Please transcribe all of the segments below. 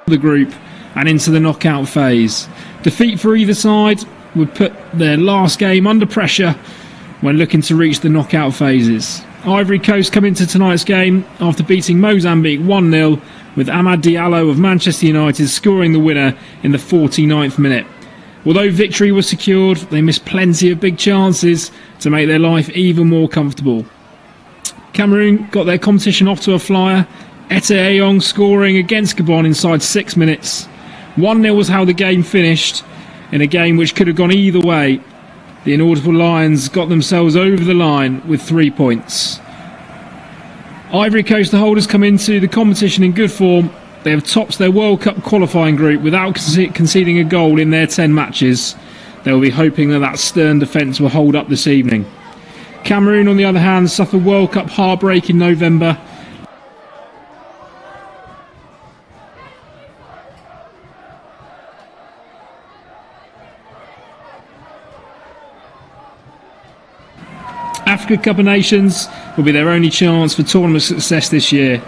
the group and into the knockout phase. Defeat for either side would put their last game under pressure when looking to reach the knockout phases. Ivory Coast come into tonight's game after beating Mozambique 1-0, with Amad Diallo of Manchester United scoring the winner in the 49th minute. Although victory was secured, they missed plenty of big chances to make their life even more comfortable. Cameroon got their competition off to a flyer, Ete Ayong scoring against Gabon inside 6 minutes. 1-0 was how the game finished, in a game which could have gone either way. The inaudible Lions got themselves over the line with 3 points. Ivory Coast, the holders, come into the competition in good form. They have topped their World Cup qualifying group without conceding a goal in their 10 matches. They will be hoping that stern defence will hold up this evening. Cameroon, on the other hand, suffered World Cup heartbreak in November. Africa Cup of Nations will be their only chance for tournament success this year.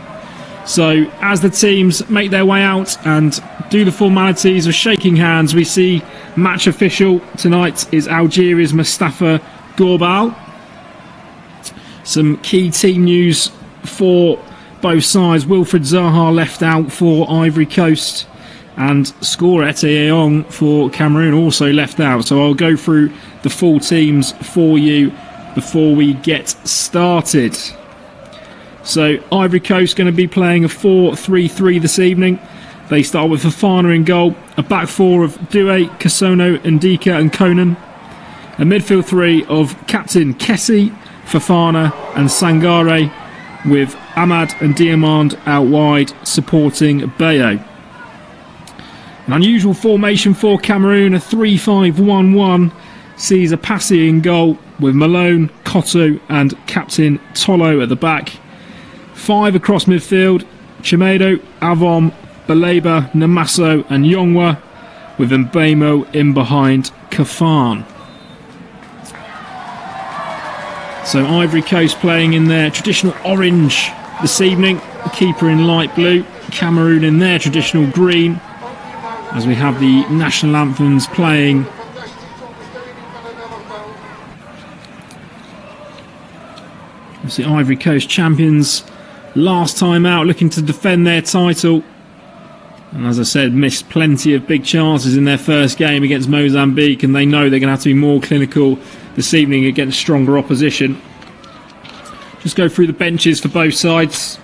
So as the teams make their way out and do the formalities of shaking hands, we see match official tonight is Algeria's Mustafa Gorbal. Some key team news for both sides. Wilfried Zaha left out for Ivory Coast, and scorer Ete Ayong for Cameroon also left out. So I'll go through the full teams for you before we get started. So Ivory Coast going to be playing a 4-3-3 this evening. They start with Fofana in goal, a back four of Doué, Kasono, Ndika and Conan, a midfield three of captain Kessie, Fofana and Sangare, with Amad and Diamand out wide supporting Bayo. An unusual formation for Cameroon, a 3-5-1-1, sees a Passy in goal with Malone, Cote and captain Tolo at the back. 5 across midfield, Chimedo, Avom, Baleba, Namaso and Yongwa, with Mbemo in behind Kafan. So Ivory Coast playing in their traditional orange this evening, the keeper in light blue, Cameroon in their traditional green, as we have the national anthems playing. Obviously Ivory Coast champions last time out, looking to defend their title, and as I said, missed plenty of big chances in their first game against Mozambique, and they know they're going to have to be more clinical this evening against stronger opposition. Just go through the benches for both sides.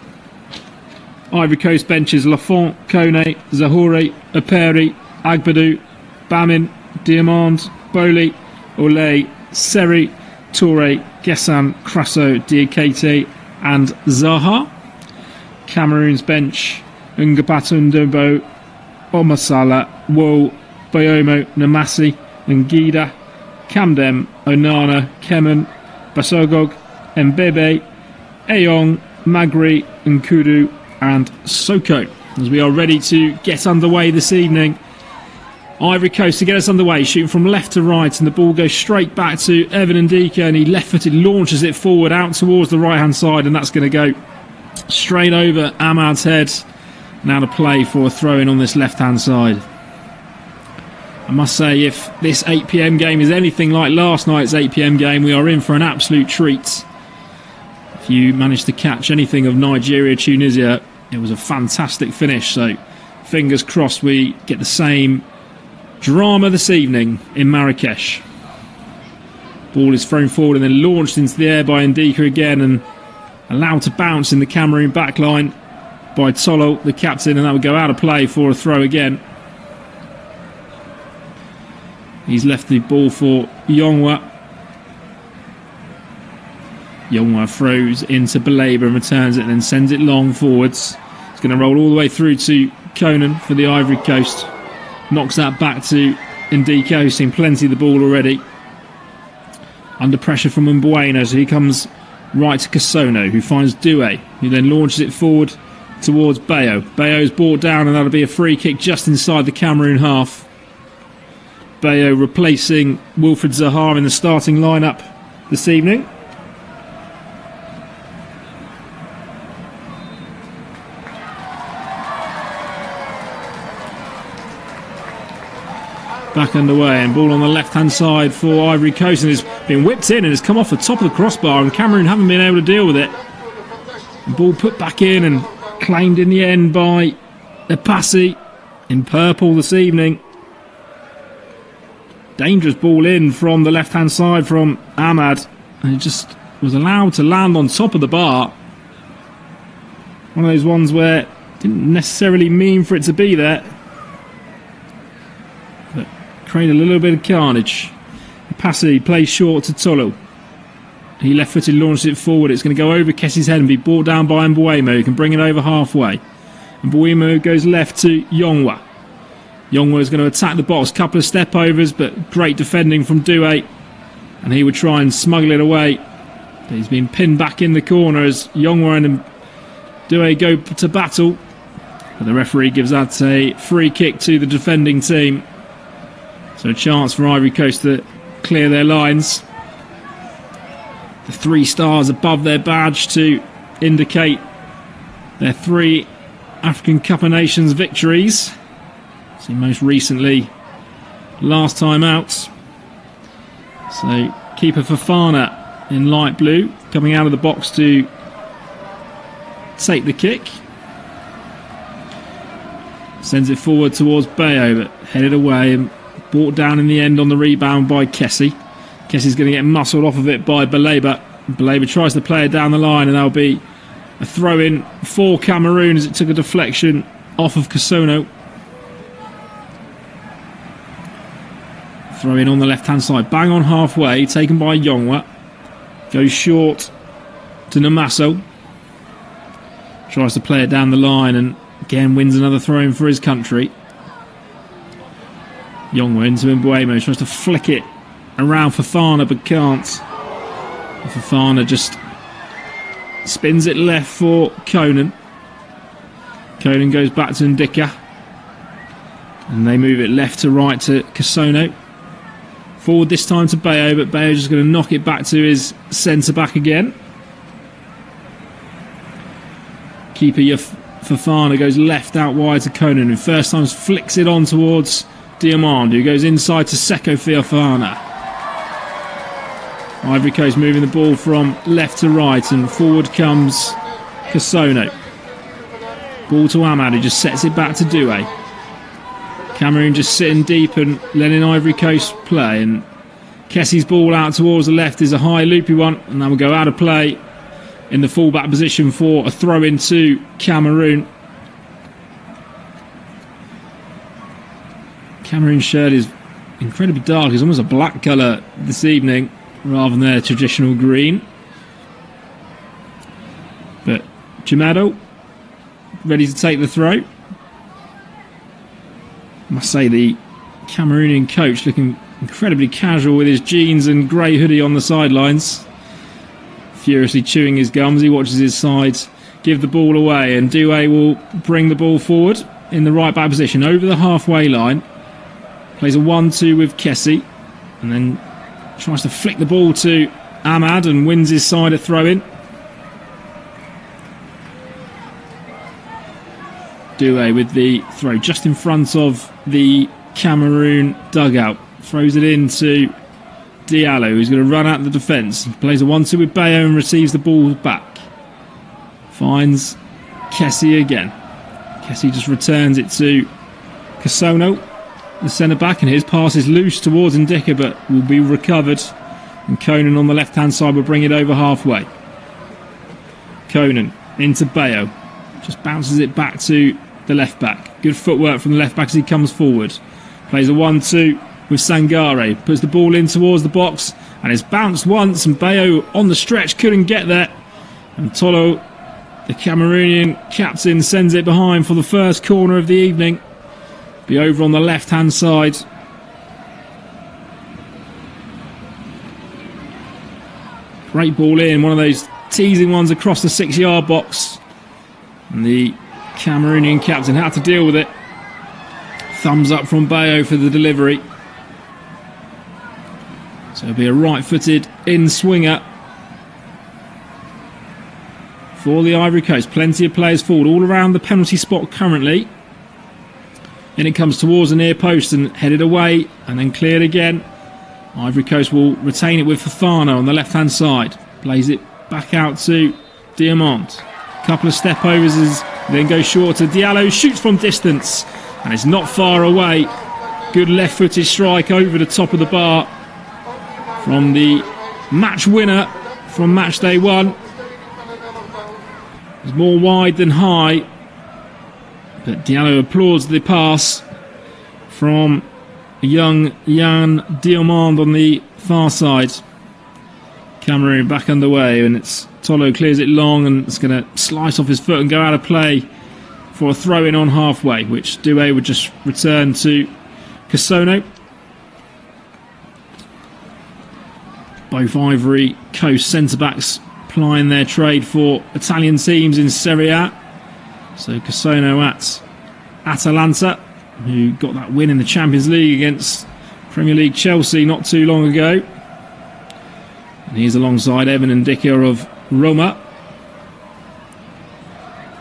Ivory Coast benches: Lafont, Kone, Zahouri, Aperi, Agbadou, Bamin, Diamand, Boli, Olay, Seri, Toure, Gessan, Crasso, Diakate and Zaha. Cameroon's bench: Ngapatundumbo, Omasala, Wo, Bayomo, Namasi, Ngida, Kamdem, Onana, Kemen, Basogog, Mbebe, Ayong, Magri, Nkudu and Soko. As we are ready to get underway this evening. Ivory Coast to get us underway, shooting from left to right, and the ball goes straight back to Evan Ndika, and he left-footed launches it forward out towards the right-hand side, and that's going to go straight over Amad's head. Now to play for a throw-in on this left-hand side. I must say, if this 8 PM game is anything like last night's 8 PM game, we are in for an absolute treat. If you managed to catch anything of Nigeria-Tunisia, it was a fantastic finish, so fingers crossed we get the same drama this evening in Marrakesh. Ball is thrown forward and then launched into the air by Ndika again, and allowed to bounce in the Cameroon backline by Tolo, the captain, and that would go out of play for a throw again. He's left the ball for Yongwa. Yongwa throws into Baleba and returns it and then sends it long forwards. It's going to roll all the way through to Conan for the Ivory Coast. Knocks that back to Ndika, who's seen plenty of the ball already. Under pressure from Mbueno, so he comes right to Kasono, who finds Doué, who then launches it forward towards Bayo. Bayo's brought down, and that'll be a free kick just inside the Cameroon half. Bayo replacing Wilfried Zaha in the starting lineup this evening. back underway, and ball on the left-hand side for Ivory Coast, and it's been whipped in and has come off the top of the crossbar, and Cameroon haven't been able to deal with it. The ball put back in and claimed in the end by Epassi in purple this evening. Dangerous ball in from the left-hand side from Ahmad, and it just was allowed to land on top of the bar. One of those ones where it didn't necessarily mean for it to be there, but created a little bit of carnage. Epassi plays short to Tolo. He left-footed launched it forward. It's going to go over Kessie's head and be brought down by Mbuemo, who can bring it over halfway. Mbuemo goes left to Yongwa. Yongwa is going to attack the box. Couple of step overs, but great defending from Doué, and he would try and smuggle it away. But he's been pinned back in the corner as Yongwa and Doué go to battle. But the referee gives that a free kick to the defending team. So a chance for Ivory Coast to clear their lines. The 3 stars above their badge to indicate their 3 African Cup of Nations victories. See, most recently, last time out. So keeper Fofana in light blue coming out of the box to take the kick. Sends it forward towards Bayo, but headed away and brought down in the end on the rebound by Kessie. Kessie's going to get muscled off of it by Baleba. Baleba tries to play it down the line, and that'll be a throw-in for Cameroon as it took a deflection off of Kasono. Throw in on the left-hand side, bang on halfway, taken by Yongwa. Goes short to Namaso. Tries to play it down the line and again wins another throw-in for his country. Yongwa into Mbuemo, tries to flick it around Fofana but can't. Fofana just spins it left for Conan. Conan goes back to Ndika, and they move it left to right to Kasono. Forward this time to Bayo, but Bayo's just going to knock it back to his centre back again. Keeper Fofana goes left out wide to Conan, who first time flicks it on towards Diamand, who goes inside to Seko Fofana. Ivory Coast moving the ball from left to right, and forward comes Kasono. Ball to Ahmad, who just sets it back to Doué. Cameroon just sitting deep and letting Ivory Coast play, and Kessie's ball out towards the left is a high loopy one, and that will go out of play in the fullback position for a throw in to Cameroon. Cameroon's shirt is incredibly dark. It's almost a black colour this evening rather than their traditional green. But Jamado ready to take the throw. I must say, the Cameroonian coach looking incredibly casual with his jeans and grey hoodie on the sidelines, furiously chewing his gums. He watches his sides give the ball away, and Doué will bring the ball forward in the right back position over the halfway line. Plays a 1-2 with Kessie, and then tries to flick the ball to Ahmad and wins his side a throw-in. Doué with the throw just in front of the Cameroon dugout. Throws it into Diallo, who's going to run out the defence. He plays a 1-2 with Bayo and receives the ball back. Finds Kessie again. Kessie just returns it to Kasono, the centre-back, and his pass is loose towards Ndika, but will be recovered. And Conan on the left-hand side will bring it over halfway. Conan into Bayo. Just bounces it back to the left-back. Good footwork from the left-back as he comes forward. Plays a 1-2 with Sangare. Puts the ball in towards the box, and it's bounced once, and Bayo on the stretch couldn't get there. And Tolo, the Cameroonian captain, sends it behind for the first corner of the evening. Be over on the left-hand side. Great ball in, one of those teasing ones across the 6-yard box. And the Cameroonian captain had to deal with it. Thumbs up from Bayo for the delivery. So it'll be a right-footed in-swinger for the Ivory Coast. Plenty of players forward all around the penalty spot currently. In it comes towards the near post and headed away and then cleared again. Ivory Coast will retain it with Fofana on the left-hand side. Plays it back out to Diamant. Couple of step overs as then goes short to Diallo. Shoots from distance and it's not far away. Good left-footed strike over the top of the bar from the match winner from match day 1. It's more wide than high, but Diallo applauds the pass from young Yann Diamand on the far side. Cameroon back underway, and it's Tolo clears it long and it's going to slice off his foot and go out of play for a throw-in on halfway, which Doué would just return to Casono. Both Ivory Coast centre-backs plying their trade for Italian teams in Serie A. So Casono at Atalanta, who got that win in the Champions League against Premier League Chelsea not too long ago. And he's alongside Evan Ndicka of Roma.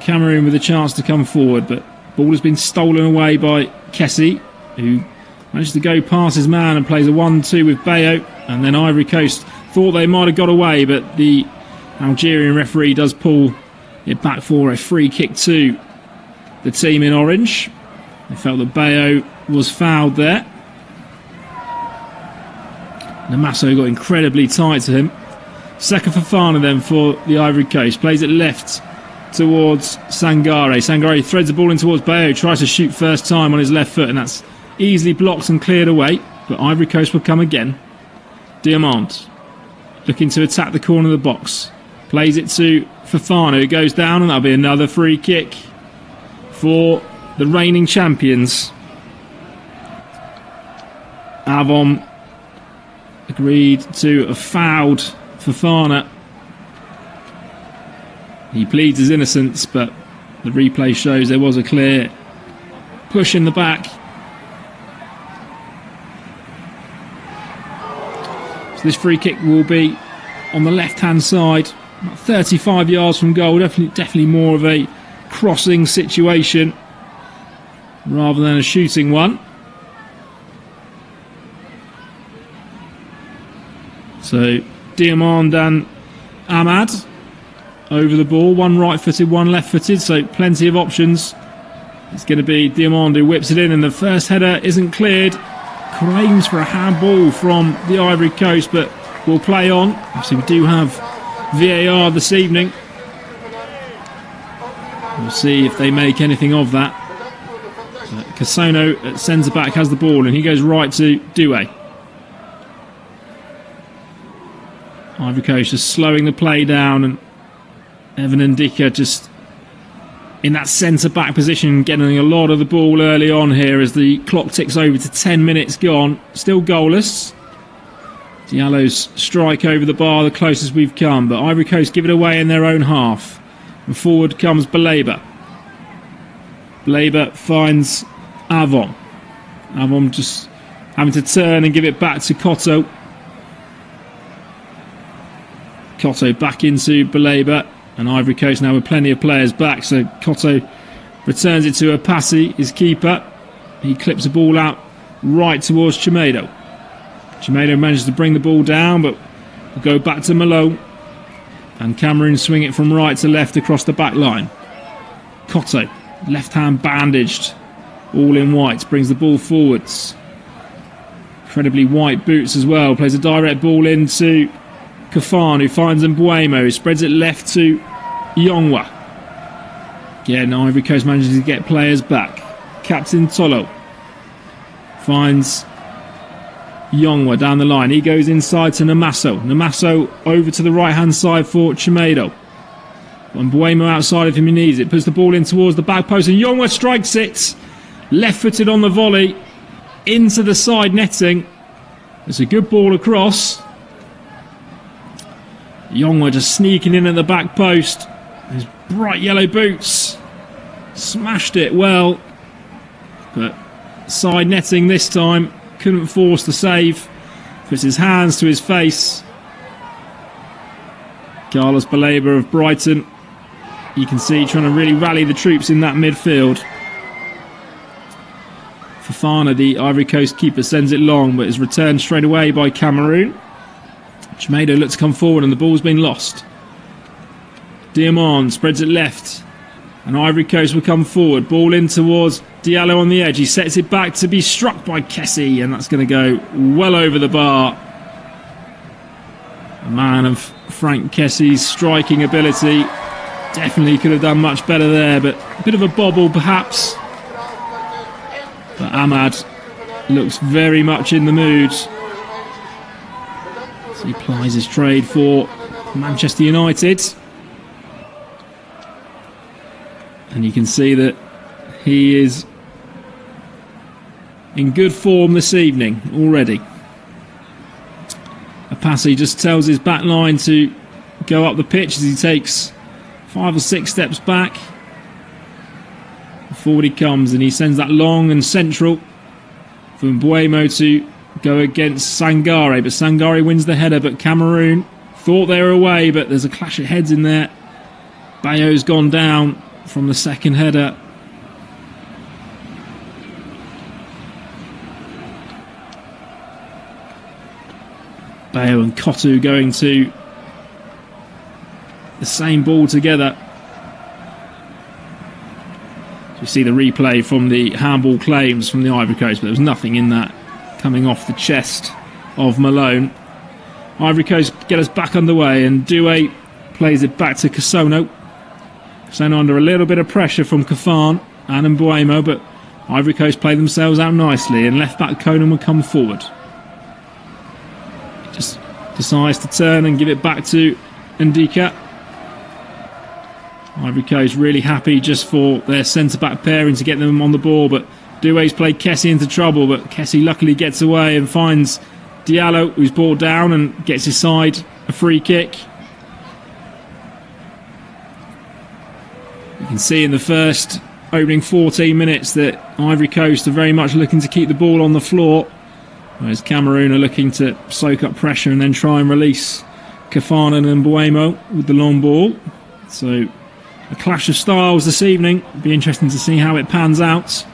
Cameroon with a chance to come forward, but ball has been stolen away by Kessie, who managed to go past his man and plays a 1-2 with Bayo. And then Ivory Coast thought they might have got away, but the Algerian referee does pull it back for a free kick to the team in orange. They felt that Bayo was fouled there. Namasso got incredibly tight to him. Second Fofana then for the Ivory Coast. Plays it left towards Sangare. Sangare threads the ball in towards Bayo. Tries to shoot first time on his left foot, and that's easily blocked and cleared away. But Ivory Coast will come again. Diamant looking to attack the corner of the box. Plays it to Fofana, who goes down, and that'll be another free kick for the reigning champions. Avon agreed to have fouled Fofana. He pleads his innocence, but the replay shows there was a clear push in the back. So this free kick will be on the left-hand side, about 35 yards from goal. Definitely more of a crossing situation rather than a shooting one. So Diamand and Ahmad over the ball, one right-footed, one left-footed, so plenty of options. It's going to be Diamand who whips it in, and the first header isn't cleared. Claims for a handball from the Ivory Coast, but will play on. Obviously we do have VAR this evening. We'll see if they make anything of that. Casono at centre-back has the ball, and he goes right to Doué. Ivory Coast just slowing the play down, and Evan Ndicka just in that centre-back position, getting a lot of the ball early on here as the clock ticks over to 10 minutes gone. Still goalless. Diallo's strike over the bar, the closest we've come, but Ivory Coast give it away in their own half. And forward comes Baleba. Baleba finds Avon. Avon just having to turn and give it back to Cote. Cote back into Baleba, and Ivory Coast now with plenty of players back, so Cote returns it to Apassi, his keeper. He clips the ball out right towards Chimedo. Chimedo manages to bring the ball down, but will go back to Malo, and Cameroon swing it from right to left across the back line. Cote, left hand bandaged, all in white, brings the ball forwards. Incredibly white boots as well, plays a direct ball into Kafan, who finds Mbuemo, who spreads it left to Yongwa. Again, Ivory Coast manages to get players back. Captain Tolo finds Yongwa down the line. He goes inside to Namasso. Namasso over to the right-hand side for Chimedo. Mbuemo outside if he needs it. Puts the ball in towards the back post, and Yongwa strikes it. Left-footed on the volley into the side netting. It's a good ball across. Yongwa just sneaking in at the back post. His bright yellow boots smashed it well, but side netting this time. Couldn't force the save. Puts his hands to his face. Carlos Baleba of Brighton, you can see trying to really rally the troops in that midfield. Fofana, the Ivory Coast keeper, sends it long, but is returned straight away by Cameroon. Chimedo looks to come forward and the ball's been lost. Diamond spreads it left, and Ivory Coast will come forward. Ball in towards Diallo on the edge. He sets it back to be struck by Kessie, and that's going to go well over the bar. A man of Frank Kessie's striking ability. Definitely could have done much better there, but a bit of a bobble perhaps. But Ahmad looks very much in the mood. So he plies his trade for Manchester United. And you can see that he is in good form this evening already. Apassi just tells his back line to go up the pitch as he takes 5 or 6 steps back. Forward he comes, and he sends that long and central for Mbuemo to go against Sangare, but Sangare wins the header. But Cameroon thought they were away, but there's a clash of heads in there. Bayo's gone down from the second header. Bayo and Cote going to the same ball together. You see the replay from the handball claims from the Ivory Coast, but there was nothing in that coming off the chest of Malone. Ivory Coast get us back underway, and Doué plays it back to Casono. Casono under a little bit of pressure from Kafan and Mbuemo, but Ivory Coast play themselves out nicely, and left back Conan will come forward. Just decides to turn and give it back to Ndika. Ivory Coast really happy just for their centre-back pairing to get them on the ball, but Doué's played Kessie into trouble, but Kessie luckily gets away and finds Diallo, who's brought down and gets his side a free kick. You can see in the first opening 14 minutes that Ivory Coast are very much looking to keep the ball on the floor, whereas Cameroon are looking to soak up pressure and then try and release Kafana and Mbuemo with the long ball. So a clash of styles this evening. It'll be interesting to see how it pans out.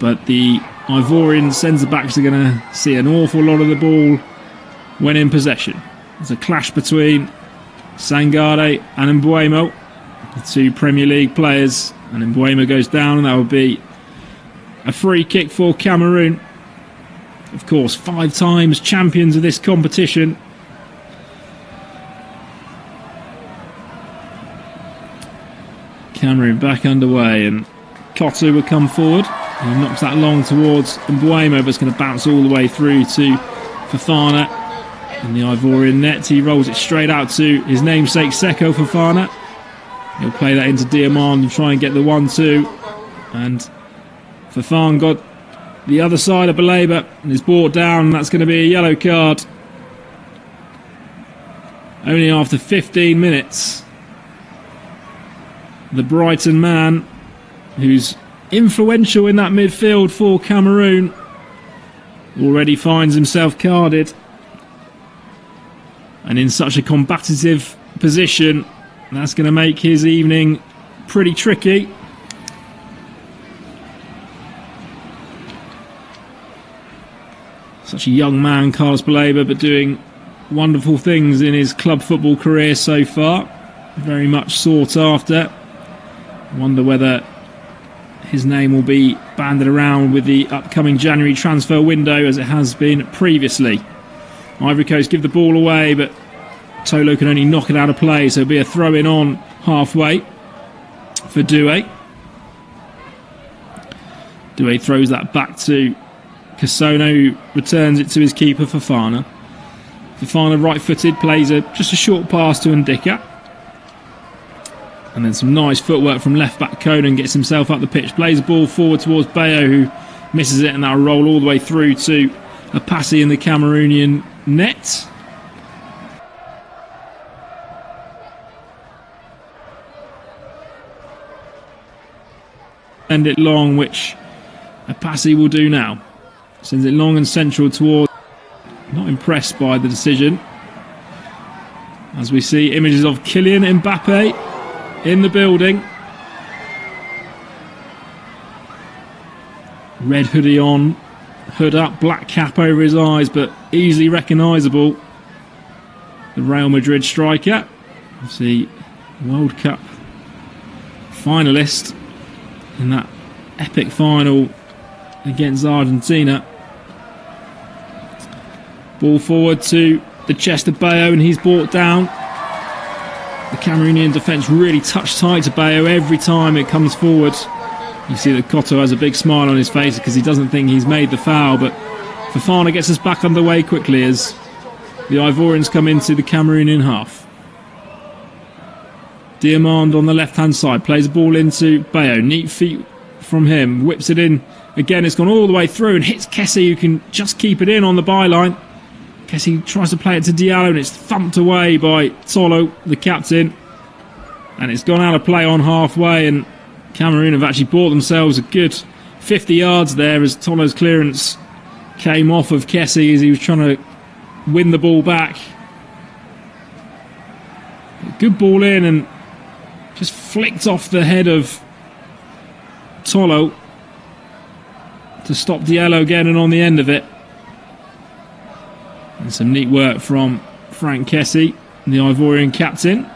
But the Ivorian centre-backs are going to see an awful lot of the ball when in possession. There's a clash between Sangare and Mbuemo, the 2 Premier League players, and Mbuemo goes down, and that will be a free kick for Cameroon. Of course, 5 times champions of this competition. Cameroon back underway, and Cote will come forward. He knocks that long towards Mbuemo, but it's going to bounce all the way through to Fofana in the Ivorian net. He rolls it straight out to his namesake Seko Fofana. He'll play that into Diamond and try and get the 1-2. And Fofana got the other side of Baleba and is brought down, and that's going to be a yellow card. Only after 15 minutes. The Brighton man, who's influential in that midfield for Cameroon, already finds himself carded, and in such a combative position, that's going to make his evening pretty tricky. Such a young man, Carlos Baleba, but doing wonderful things in his club football career so far. Very much sought after. I wonder whether his name will be banded around with the upcoming January transfer window as it has been previously. Ivory Coast give the ball away, but Tolo can only knock it out of play, so it'll be a throw-in on halfway for Doué. Doué throws that back to Casono, who returns it to his keeper, Fofana. Fofana, right-footed, plays just a short pass to Ndika. And then some nice footwork from left-back Conan, gets himself up the pitch, plays the ball forward towards Bayo, who misses it, and that'll roll all the way through to Apassi in the Cameroonian net. Send it long, which Apassi will do now. Sends it long and central towards... Not impressed by the decision. As we see images of Kylian Mbappe in the building. Red hoodie on, hood up, black cap over his eyes, but easily recognisable. The Real Madrid striker, obviously World Cup finalist in that epic final against Argentina. Ball forward to the chest of Bayo, and he's brought down. The Cameroonian defence really touch tight to Bayo every time it comes forward. You see that Cote has a big smile on his face because he doesn't think he's made the foul, but Fofana gets us back underway quickly as the Ivorians come into the Cameroonian half. Diamond on the left-hand side plays the ball into Bayo. Neat feet from him, whips it in. Again, it's gone all the way through and hits Kessie, who can just keep it in on the byline. Kessie tries to play it to Diallo, and it's thumped away by Tolo, the captain. And it's gone out of play on halfway, and Cameroon have actually bought themselves a good 50 yards there as Tolo's clearance came off of Kessie as he was trying to win the ball back. Good ball in and just flicked off the head of Tolo to stop Diallo getting on the end of it. And some neat work from Frank Kessie, the Ivorian captain.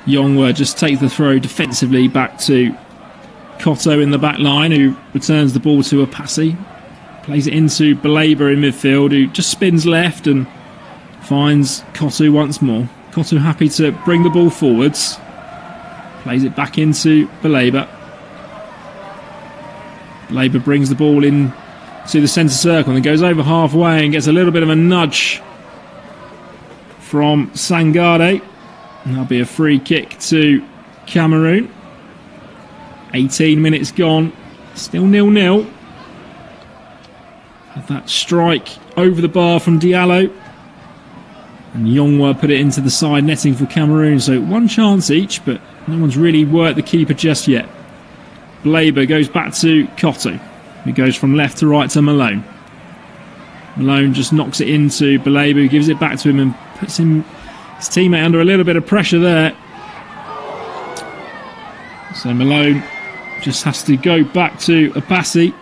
Yongwa just takes the throw defensively back to Cote in the back line, who returns the ball to Apasi. Plays it into Baleba in midfield, who just spins left and finds Cote once more. Cote happy to bring the ball forwards. Plays it back into Baleba. Baleba brings the ball in to the centre circle and goes over halfway and gets a little bit of a nudge from Sangare. And that'll be a free kick to Cameroon. 18 minutes gone. Still 0-0. Had that strike over the bar from Diallo. And Yongwa put it into the side netting for Cameroon. So one chance each, but no one's really worked the keeper just yet. Baleba goes back to Cote. He goes from left to right to Malone. Malone just knocks it into Baleba, who gives it back to him and puts his teammate under a little bit of pressure there. So Malone just has to go back to Apasi.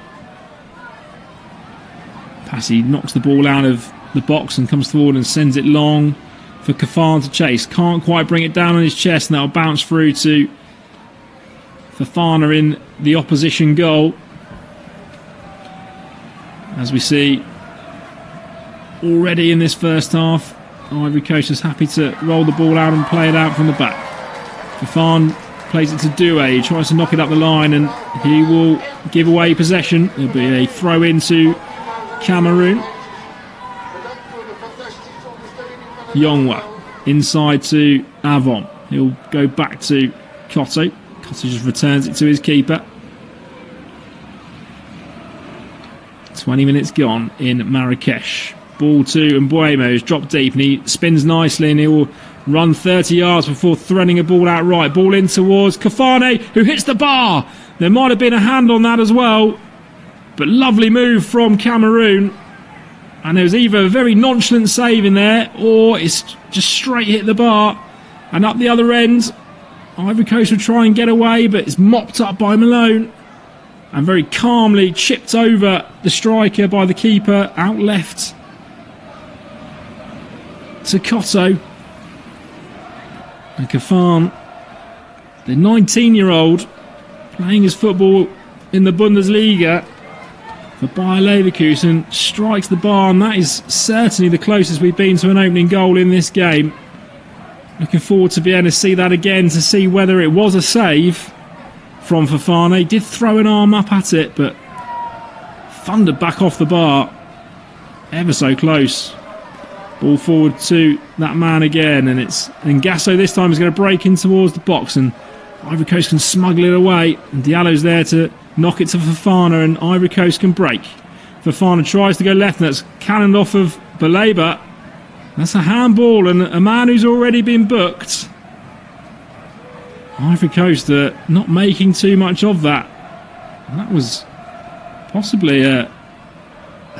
Apasi knocks the ball out of the box and comes forward and sends it long for Kafan to chase. Can't quite bring it down on his chest, and that'll bounce through to Fofana in the opposition goal. As we see already in this first half, Ivory Coast is happy to roll the ball out and play it out from the back. Fofana plays it to Doué. He tries to knock it up the line and he will give away possession. There'll be a throw into Cameroon. Yongwa inside to Avon. He'll go back to Cote. Cote just returns it to his keeper. 20 minutes gone in Marrakesh. Ball to Mbuemo, who's dropped deep and he spins nicely and he will run 30 yards before threading a ball out right. Ball in towards Kafane, who hits the bar. There might have been a hand on that as well, but lovely move from Cameroon. And there was either a very nonchalant save in there or it's just straight hit the bar. And up the other end, Ivory Coast will try and get away, but it's mopped up by Malone and very calmly chipped over the striker by the keeper, out left to Cote. And Kafan, the 19-year-old, playing his football in the Bundesliga for Bayer Leverkusen, strikes the bar, and that is certainly the closest we've been to an opening goal in this game. Looking forward to being able to see that again, to see whether it was a save from Fofana. He did throw an arm up at it, but thundered back off the bar. Ever so close. Ball forward to that man again, and it's Ngasso this time is going to break in towards the box, and Ivory Coast can smuggle it away, and Diallo's there to knock it to Fofana, and Ivory Coast can break. Fofana tries to go left, and that's cannoned off of Baleba. That's a handball, and a man who's already been booked. Ivory Coast not making too much of that. And that was possibly a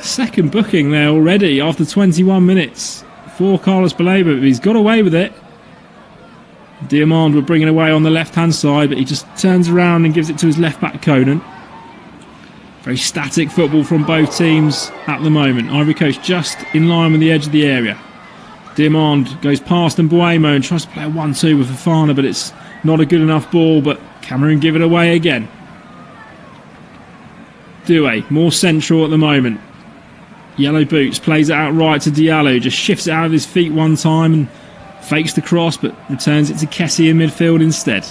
second booking there already after 21 minutes for Carlos Baleba, but he's got away with it. Diamond will bring it away on the left-hand side, but he just turns around and gives it to his left-back Conan. Very static football from both teams at the moment. Ivory Coast just in line with the edge of the area. Diamond goes past Mbuemo and tries to play a 1-2 with Fofana, but it's not a good enough ball, but Cameroon give it away again. Doué, more central at the moment. Yellow boots, plays it out right to Diallo, just shifts it out of his feet one time and fakes the cross, but returns it to Kessie in midfield instead.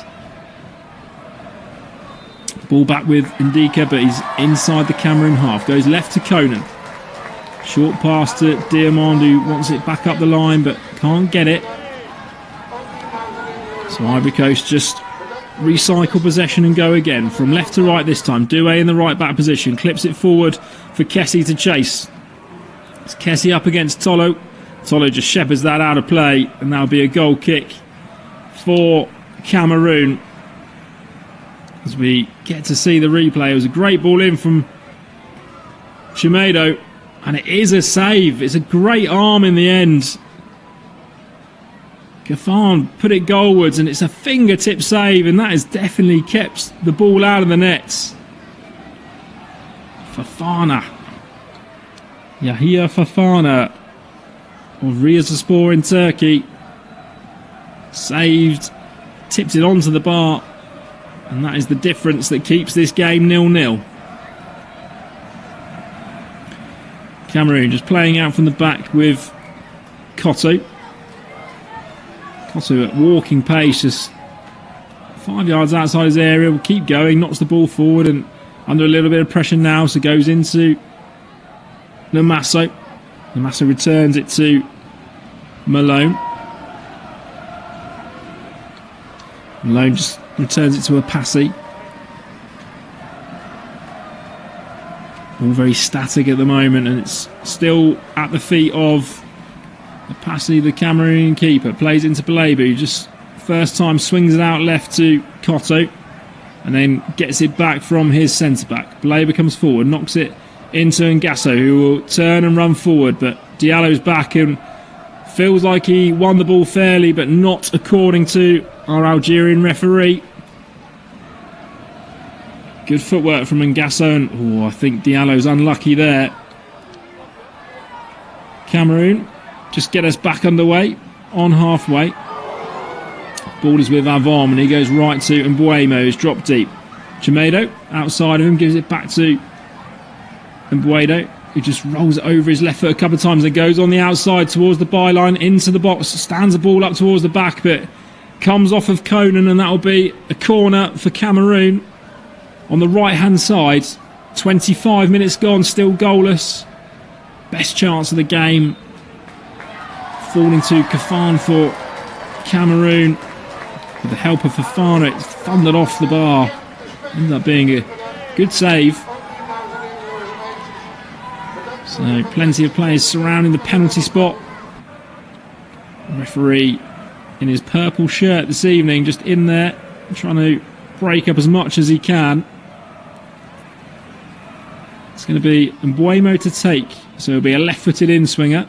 Ball back with Ndika, but he's inside the Cameroon half. Goes left to Conan. Short pass to Diamond, who wants it back up the line, but can't get it. So Ivory Coast just recycle possession and go again. From left to right this time. Doué in the right back position. Clips it forward for Kessie to chase. It's Kessie up against Tolo. Tolo just shepherds that out of play, and that'll be a goal kick for Cameroon. As we get to see the replay, it was a great ball in from Chimedo, and it is a save. It's a great arm in the end. Gafan put it goalwards, and it's a fingertip save, and that has definitely kept the ball out of the nets. Fofana. Yahia Fofana of Riyaspor in Turkey. Saved, tipped it onto the bar, and that is the difference that keeps this game 0-0. Cameroon just playing out from the back with Cote. Cote at walking pace, just 5 yards outside his area, will keep going, knocks the ball forward and under a little bit of pressure now, so goes into Namasso. Namasso returns it to Malone. Malone just returns it to a Passy. All very static at the moment, and it's still at the feet of the Passy, the Cameroon keeper. Plays into Baleba, who just first time swings it out left to Cote, and then gets it back from his centre-back. Baleba comes forward, knocks it into Ngasso, who will turn and run forward, but Diallo's back and feels like he won the ball fairly, but not according to our Algerian referee. Good footwork from Ngasso, and I think Diallo's unlucky there. Cameroon just get us back underway on halfway. Ball is with Avon, and he goes right to Mbuemo, who's dropped deep. Chimedo outside of him gives it back to Mbuemo, who just rolls it over his left foot a couple of times and goes on the outside towards the byline into the box, stands the ball up towards the back, but comes off of Conan, and that'll be a corner for Cameroon on the right hand side. 25 minutes gone, still goalless. Best chance of the game falling to Kafan for Cameroon. With the help of Fofana, it's thundered off the bar. Ended up being a good save. So plenty of players surrounding the penalty spot. The referee in his purple shirt this evening, just in there trying to break up as much as he can. It's going to be Mbuemo to take, so it'll be a left-footed in-swinger.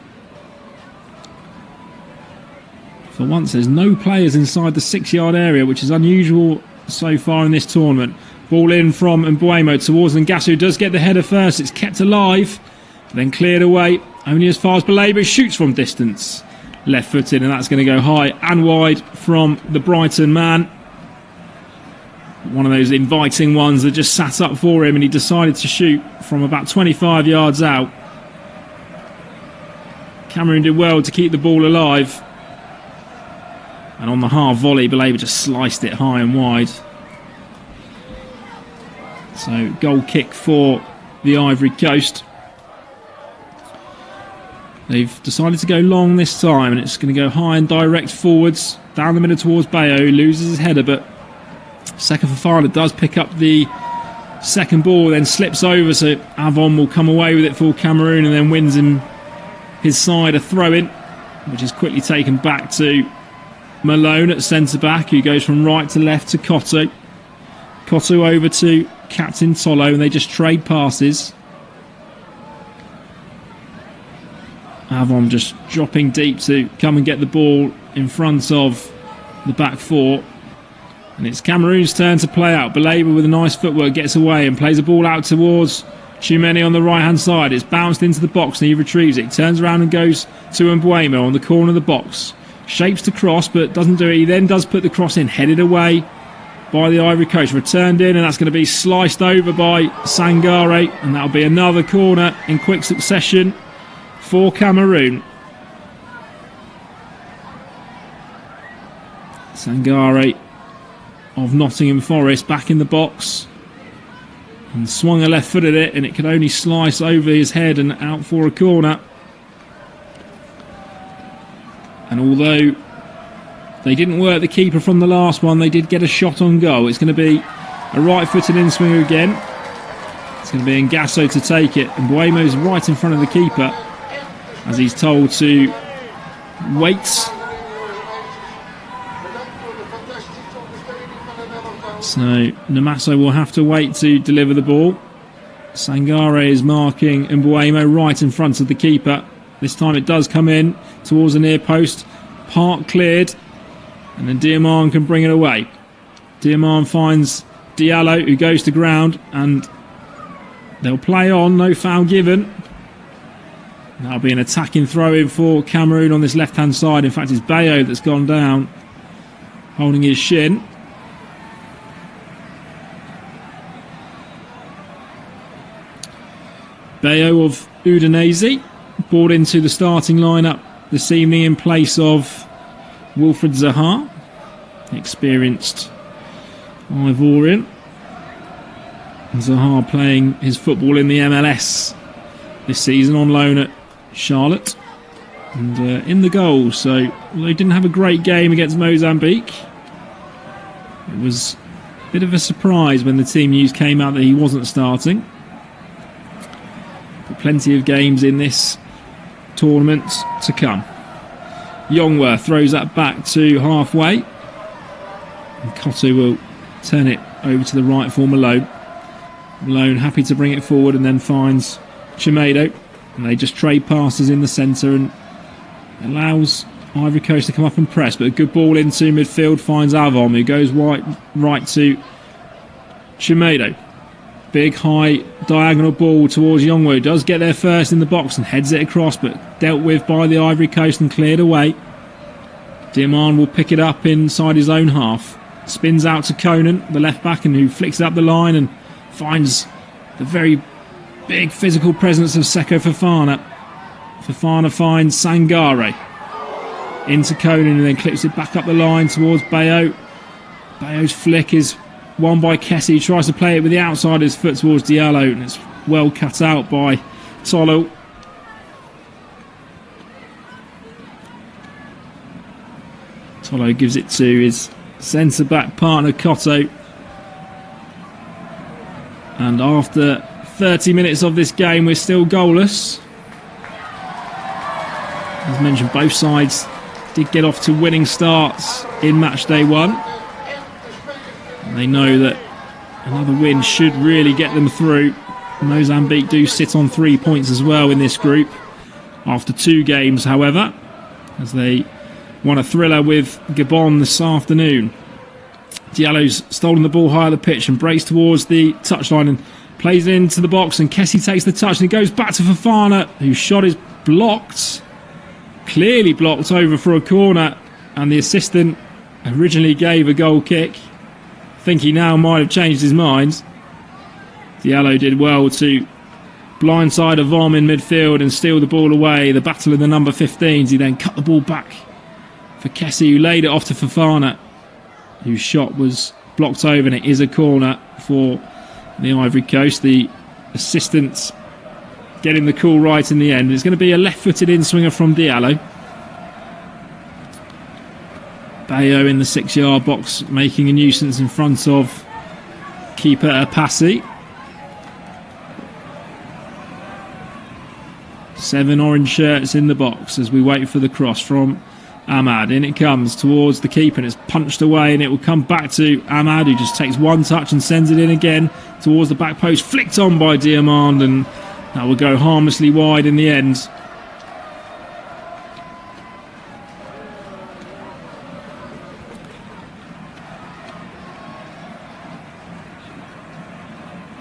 For once, there's no players inside the 6-yard area, which is unusual so far in this tournament. Ball in from Mbuemo towards Ngasso, who does get the header first. It's kept alive, then cleared away, only as far as Baleba shoots from distance. Left-footed, and that's going to go high and wide from the Brighton man. One of those inviting ones that just sat up for him, and he decided to shoot from about 25 yards out. Cameroon did well to keep the ball alive. And on the half volley, Baleba just sliced it high and wide. So, goal kick for the Ivory Coast. They've decided to go long this time, and it's going to go high and direct forwards. Down the middle towards Bayo, who loses his header, but Seka Fofana does pick up the second ball, then slips over, so Avon will come away with it for Cameroon and then wins him his side a throw-in, which is quickly taken back to Malone at centre-back, who goes from right to left to Cote. Cote over to Captain Tolo, and they just trade passes. Avon just dropping deep to come and get the ball in front of the back four. And it's Cameroon's turn to play out. Baleba with a nice footwork gets away and plays the ball out towards Chumeni on the right hand side. It's bounced into the box and he retrieves it. Turns around and goes to Mbuemo on the corner of the box. Shapes the cross but doesn't do it. He then does put the cross in, headed away by the Ivory Coast. Returned in, and that's going to be sliced over by Sangare, and that'll be another corner in quick succession for Cameroon. Sangare of Nottingham Forest back in the box and swung a left foot at it, and it could only slice over his head and out for a corner. And although they didn't work the keeper from the last one, they did get a shot on goal. It's going to be a right-footed in-swinger again. It's going to be Ngasso to take it, and Buemo's right in front of the keeper as he's told to wait. So Namaso will have to wait to deliver the ball. Sangare is marking Mbuemo right in front of the keeper. This time it does come in towards the near post. Park cleared, and then Diamand can bring it away. Diamand finds Diallo, who goes to ground, and they'll play on, no foul given. That'll be an attacking throw-in for Cameroon on this left-hand side. In fact, it's Bayo that's gone down, holding his shin. Bayo of Udinese brought into the starting lineup this evening in place of Wilfred Zaha, experienced Ivorian. Zaha playing his football in the MLS this season on loan at Charlotte, and in the goal. So they didn't have a great game against Mozambique. It was a bit of a surprise when the team news came out that he wasn't starting. But plenty of games in this tournament to come. Yongwa throws that back to halfway, and Cote will turn it over to the right for Malone. Malone happy to bring it forward and then finds Chimedo, and they just trade passes in the centre and allows Ivory Coast to come up and press. But a good ball into midfield finds Avon, who goes right to Chimedo. Big high diagonal ball towards Yongwu. Does get there first in the box and heads it across, but dealt with by the Ivory Coast and cleared away. Diamand will pick it up inside his own half. Spins out to Conan, the left back, and who flicks it up the line and finds the very big physical presence of Seko Fofana. Fofana finds Sangare into Conan and then clips it back up the line towards Bayo. Bayo's flick is won by Kessie. He tries to play it with the outside of his foot towards Diallo, and it's well cut out by Tolo. Tolo gives it to his centre-back partner Cote. And after 30 minutes of this game, we're still goalless. As mentioned, both sides did get off to winning starts in match day one. And they know that another win should really get them through. Mozambique do sit on 3 points as well in this group after 2 games, however, as they won a thriller with Gabon this afternoon. Diallo's stolen the ball high on the pitch and breaks towards the touchline and plays it into the box, and Kessie takes the touch and it goes back to Fofana, whose shot is blocked, clearly blocked over for a corner, and the assistant originally gave a goal kick. I think he now might have changed his mind. Diallo did well to blindside a Vom in midfield and steal the ball away. The battle of the number 15s. He then cut the ball back for Kessie, who laid it off to Fofana, whose shot was blocked over, and it is a corner for the Ivory Coast. The assistants getting the call right in the end. It's going to be a left-footed in-swinger from Diallo. Bayo in the 6-yard box, making a nuisance in front of keeper Apasi. 7 orange shirts in the box as we wait for the cross from Ahmad. In it comes towards the keeper, and it's punched away, and it will come back to Ahmad, who just takes one touch and sends it in again towards the back post, flicked on by Diamand, and that will go harmlessly wide in the end.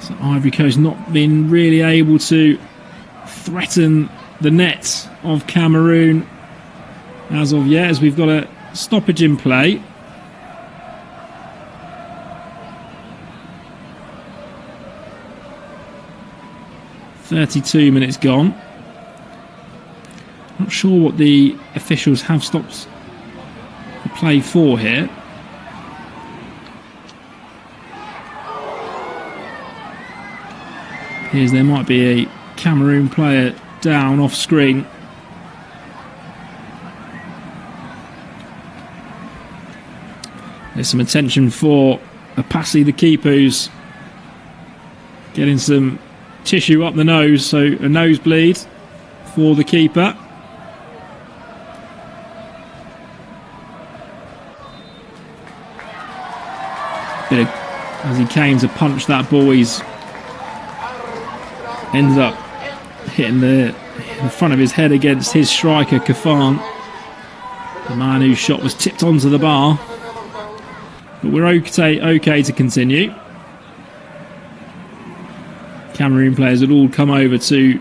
So Ivory Coast not been really able to threaten the net of Cameroon as of yet, as we've got a stoppage in play. "32 minutes gone." Not sure what the officials have stopped the play for here. Appears there might be a Cameroon player down off screen. There's some attention for Apasi, the keeper, who's getting some tissue up the nose, so a nosebleed for the keeper. As he came to punch that ball, he's ended up hitting the front of his head against his striker, Kafan, the man whose shot was tipped onto the bar. But we're okay to continue. Cameroon players had all come over to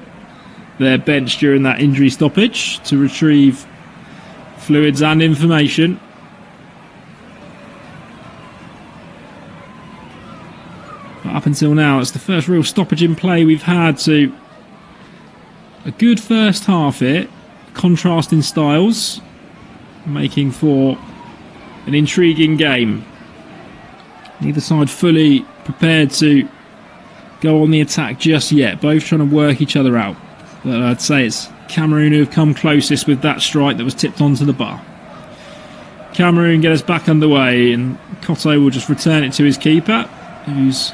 their bench during that injury stoppage to retrieve fluids and information. But up until now, it's the first real stoppage in play we've had. To a good first half here, contrasting styles, making for an intriguing game. Neither side fully prepared to go on the attack just yet, both trying to work each other out. But I'd say it's Cameroon who have come closest with that strike that was tipped onto the bar. Cameroon get us back underway, and Cote will just return it to his keeper, who's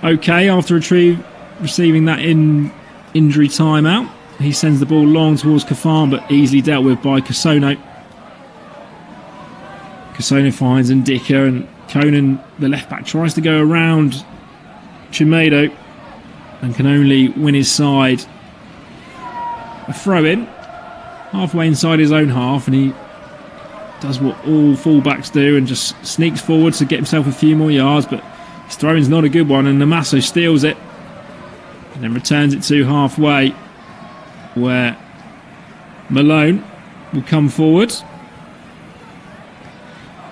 okay after receiving that injury timeout. He sends the ball long towards Kafan, but easily dealt with by Casono. Casono finds Ndika, and Conan, the left back, tries to go around Chimedo and can only win his side a throw in halfway inside his own half, and he does what all fullbacks do and just sneaks forward to get himself a few more yards, but his throw-in's not a good one, and Namaso steals it and then returns it to halfway, where Malone will come forward.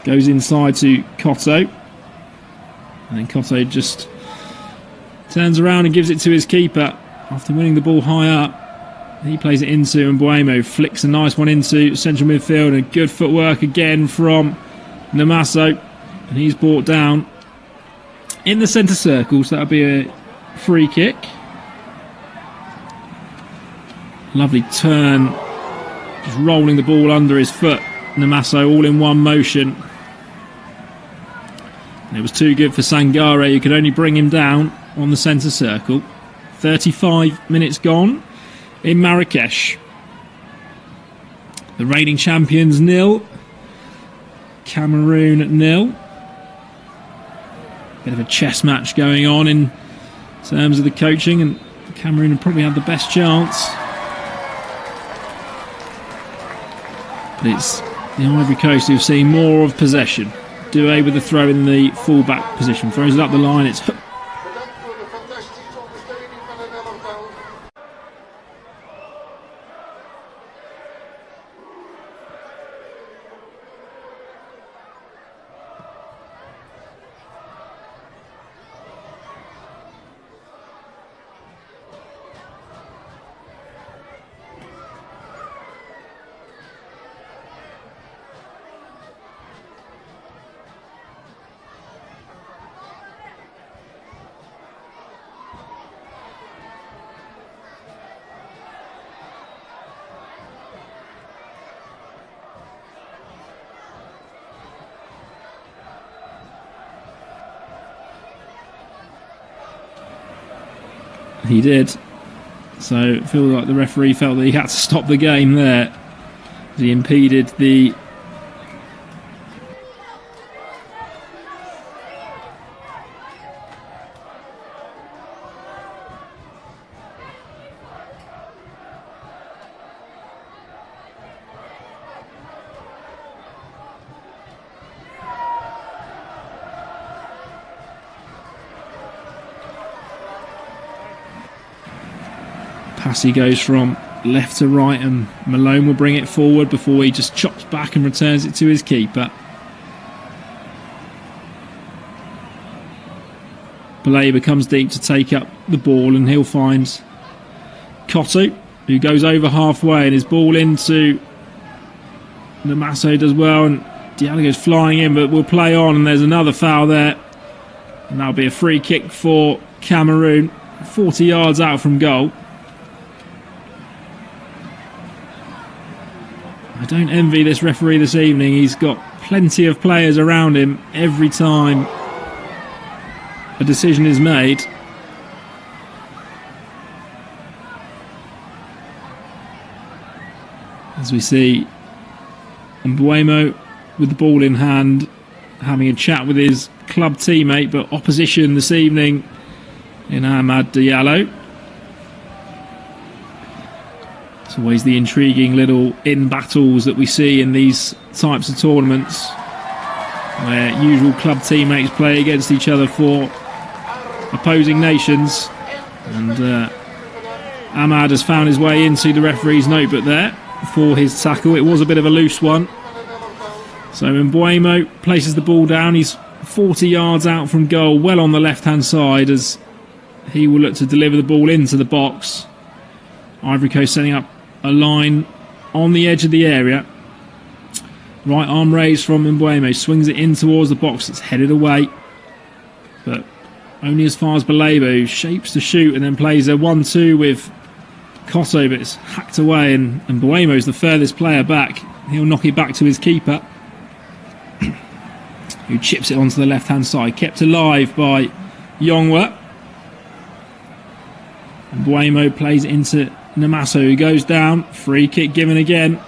Goes inside to Cote, and then Cote just turns around and gives it to his keeper after winning the ball high up. He plays it into, and Mbuemo flicks a nice one into central midfield, and good footwork again from Namaso, and he's brought down in the centre circle, so that'll be a free kick. Lovely turn, just rolling the ball under his foot. Namaso all in one motion. And it was too good for Sangare, who could only bring him down on the centre circle. 35 minutes gone in Marrakesh. The reigning champions 0, Cameroon 0. Bit of a chess match going on in terms of the coaching, and Cameroon have probably had the best chance. But it's the Ivory Coast who've seen more of possession. Doué with the throw in the full-back position. Throws it up the line. It's He did. So it feels like the referee felt that he had to stop the game there. He impeded the Passy goes from left to right, and Malone will bring it forward before he just chops back and returns it to his keeper. Baleba comes deep to take up the ball, and he'll find Cote, who goes over halfway, and his ball into Namaso does well, and Diallo goes flying in, but will play on, and there's another foul there, and that'll be a free kick for Cameroon, 40 yards out from goal. I don't envy this referee this evening. He's got plenty of players around him every time a decision is made. As we see Mbuemo with the ball in hand, having a chat with his club teammate, but opposition this evening in Ahmad Diallo. It's always the intriguing little in-battles that we see in these types of tournaments, where usual club teammates play against each other for opposing nations. And Ahmad has found his way into the referee's notebook there for his tackle. It was a bit of a loose one. So Mbuemo places the ball down. He's 40 yards out from goal, well on the left-hand side, as he will look to deliver the ball into the box. Ivory Coast setting up a line on the edge of the area. Right arm raised from Mbuemo, swings it in towards the box. It's headed away, but only as far as Baleba, who shapes to shoot and then plays a 1-2 with Cote, but it's hacked away, and Mbuemo's the furthest player back. He'll knock it back to his keeper, who chips it onto the left-hand side, kept alive by Yongwa. Mbuemo plays it into Namaso, who goes down. Free kick given again.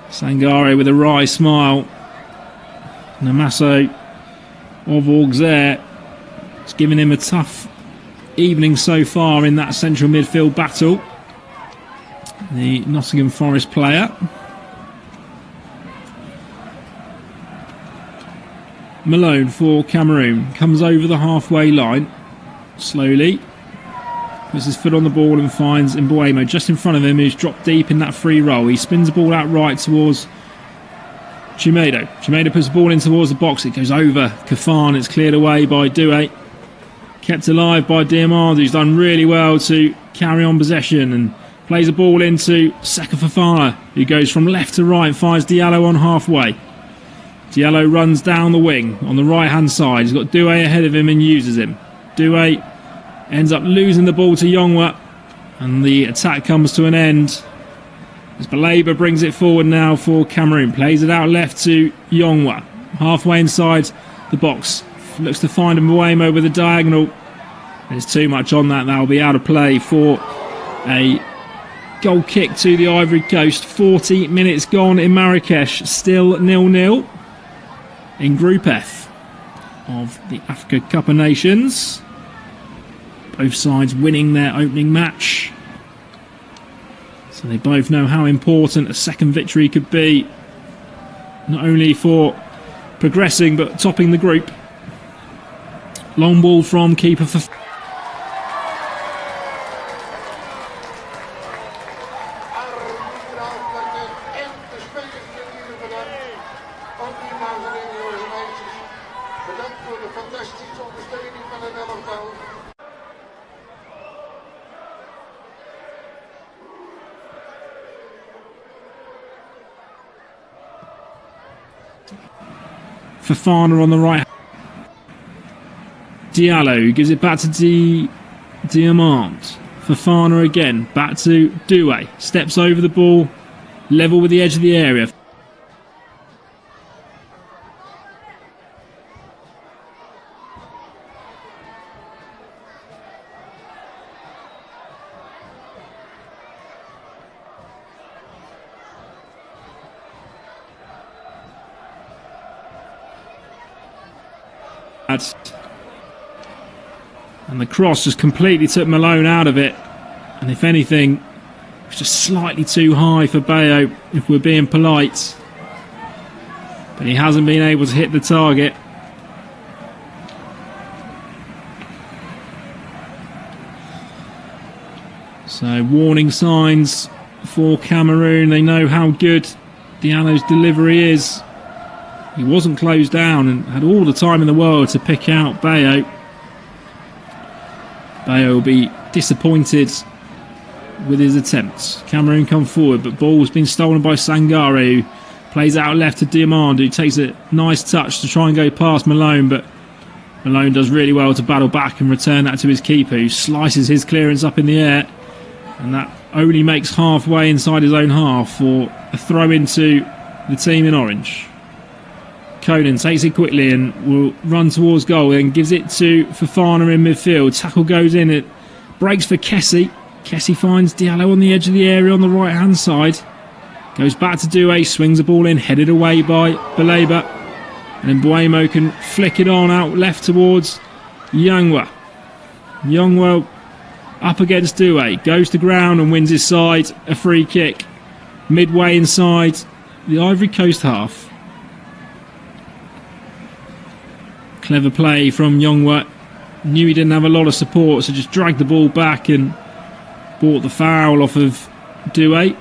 Sangare with a wry smile. Namaso of Auxerre. It's given him a tough evening so far in that central midfield battle. The Nottingham Forest player. Malone for Cameroon comes over the halfway line slowly, puts his foot on the ball and finds Mbuemo just in front of him, who's dropped deep in that free roll. He spins the ball out right towards Chimedo. Chimedo puts the ball in towards the box. It goes over Kafan. It's cleared away by Doué. Kept alive by Diamand, who's done really well to carry on possession, and plays the ball into Seka Fofana, who goes from left to right and finds Diallo on halfway. Diallo runs down the wing on the right hand side. He's got Doué ahead of him and uses him. Doué ends up losing the ball to Yongwa, and the attack comes to an end as Baleba brings it forward now for Cameroon. Plays it out left to Yongwa, halfway inside the box. Looks to find Mbuemo with a diagonal. There's too much on that. That'll be out of play for a goal kick to the Ivory Coast. 40 minutes gone in Marrakesh. Still 0-0 in Group F of the Africa Cup of Nations. Both sides winning their opening match, so they both know how important a second victory could be, not only for progressing but topping the group. Long ball from keeper for Fofana on the right. Diallo gives it back to Diamand. Fofana again, back to Doué. Steps over the ball, level with the edge of the area. And the cross just completely took Malone out of it, and if anything, it was just slightly too high for Bayo, if we're being polite, but he hasn't been able to hit the target. So warning signs for Cameroon. They know how good Diallo's delivery is. He wasn't closed down and had all the time in the world to pick out Bayo. Bayo will be disappointed with his attempts. Cameroon come forward, but ball's been stolen by Sangare, who plays out left to Diamand, who takes a nice touch to try and go past Malone, but Malone does really well to battle back and return that to his keeper, who slices his clearance up in the air, and that only makes halfway inside his own half for a throw into the team in orange. Cote takes it quickly and will run towards goal, then gives it to Fofana in midfield. Tackle goes in, it breaks for Kessie. Kessie finds Diallo on the edge of the area on the right hand side. Goes back to Doué, swings the ball in, headed away by Baleba. And then Buemo can flick it on out left towards Youngwa. Youngwa up against Doué, goes to ground and wins his side a free kick. Midway inside the Ivory Coast half. Clever play from Youngwa. Knew he didn't have a lot of support, so just dragged the ball back and bought the foul off of Doué.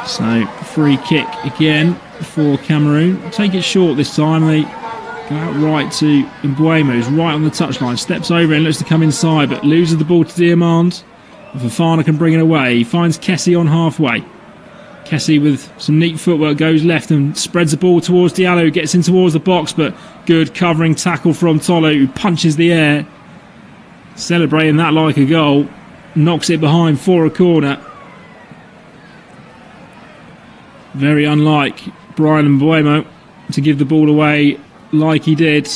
So free kick again for Cameroon. Take it short this time. They go out right to Mbuemo, who's right on the touchline. Steps over and looks to come inside, but loses the ball to Diamand. Fofana can bring it away. He finds Kessie on halfway. Kessie with some neat footwork goes left and spreads the ball towards Diallo, gets in towards the box, but good covering tackle from Tolo, who punches the air, celebrating that like a goal, knocks it behind for a corner. Very unlike Brian Mbuemo to give the ball away like he did.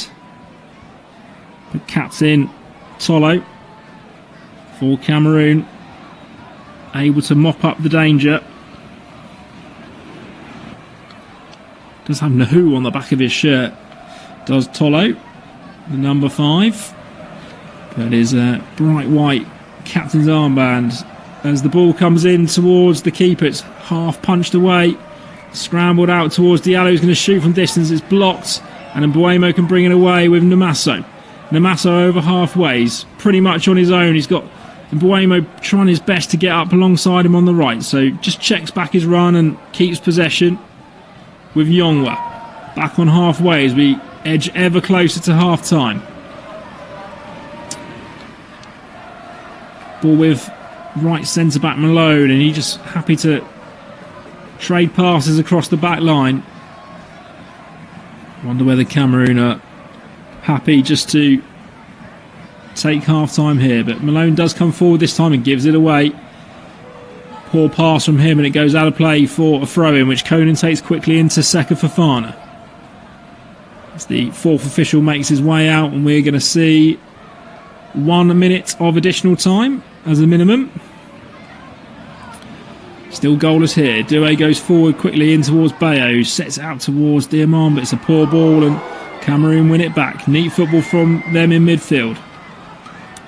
But captain Tolo for Cameroon, able to mop up the danger. Does have Nahu on the back of his shirt, does Tolo, the number 5. But his bright white captain's armband. As the ball comes in towards the keeper, it's half punched away, scrambled out towards Diallo, who's going to shoot from distance. It's blocked, and Mbuemo can bring it away with Namaso. Namaso over halfway, he's pretty much on his own. He's got Mbuemo trying his best to get up alongside him on the right, so just checks back his run and keeps possession with Youngwa back on halfway as we edge ever closer to half time. Ball with right centre back Malone, and he just happy to trade passes across the back line. Wonder whether Cameroon are happy just to take half time here, but Malone does come forward this time and gives it away. Poor pass from him, and it goes out of play for a throw-in, which Conan takes quickly into Seka Fofana. As the 4th official makes his way out, and we're going to see 1 minute of additional time as a minimum. Still goalless here. Doué goes forward quickly in towards Bayo, sets it out towards Diamand, but it's a poor ball, and Cameroon win it back. Neat football from them in midfield.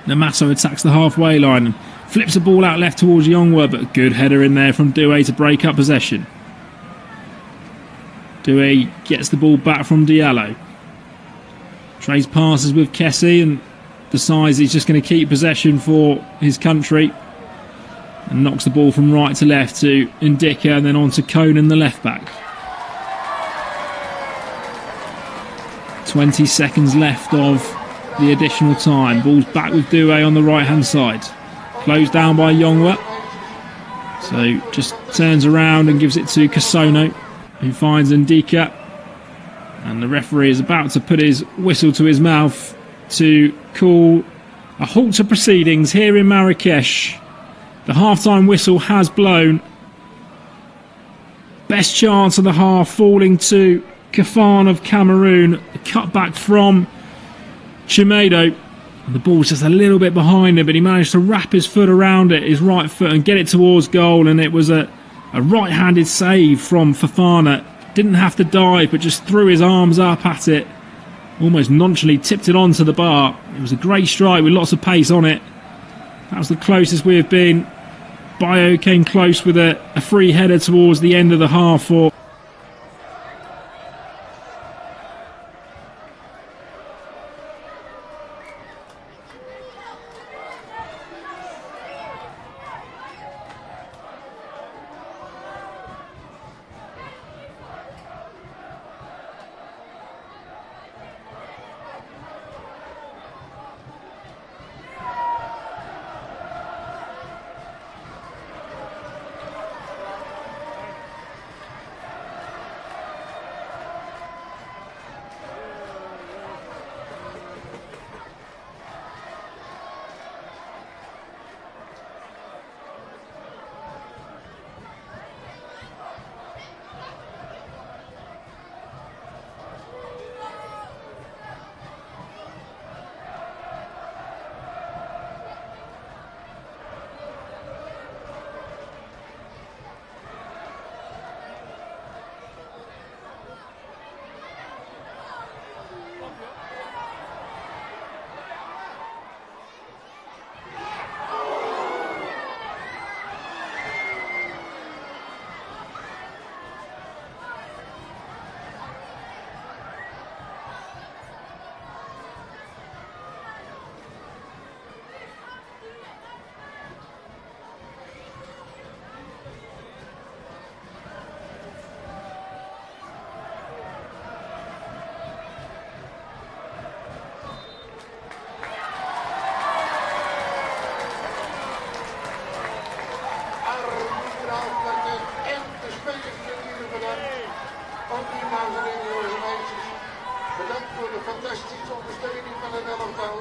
Namaso attacks the halfway line and flips the ball out left towards Youngwa, but a good header in there from Doué to break up possession. Doué gets the ball back from Diallo. Trades passes with Kessie and decides he's just going to keep possession for his country. And knocks the ball from right to left to Ndika and then on to Conan, the left back. 20 seconds left of the additional time. Ball's back with Doué on the right hand side. Closed down by Youngwa. So just turns around and gives it to Kasono, who finds Ndika. And the referee is about to put his whistle to his mouth to call a halt to proceedings here in Marrakesh. The half-time whistle has blown. Best chance of the half falling to Kafan of Cameroon. A cutback from Chimedo. The ball's just a little bit behind him, but he managed to wrap his foot around it, his right foot, and get it towards goal. And it was a right-handed save from Fofana. Didn't have to dive, but just threw his arms up at it. Almost nonchalantly tipped it onto the bar. It was a great strike with lots of pace on it. That was the closest we have been. Bayo came close with a free header towards the end of the half for Ook u, dames en heren, jongens en meisjes. Bedankt voor de fantastische ondersteuning van het elftal.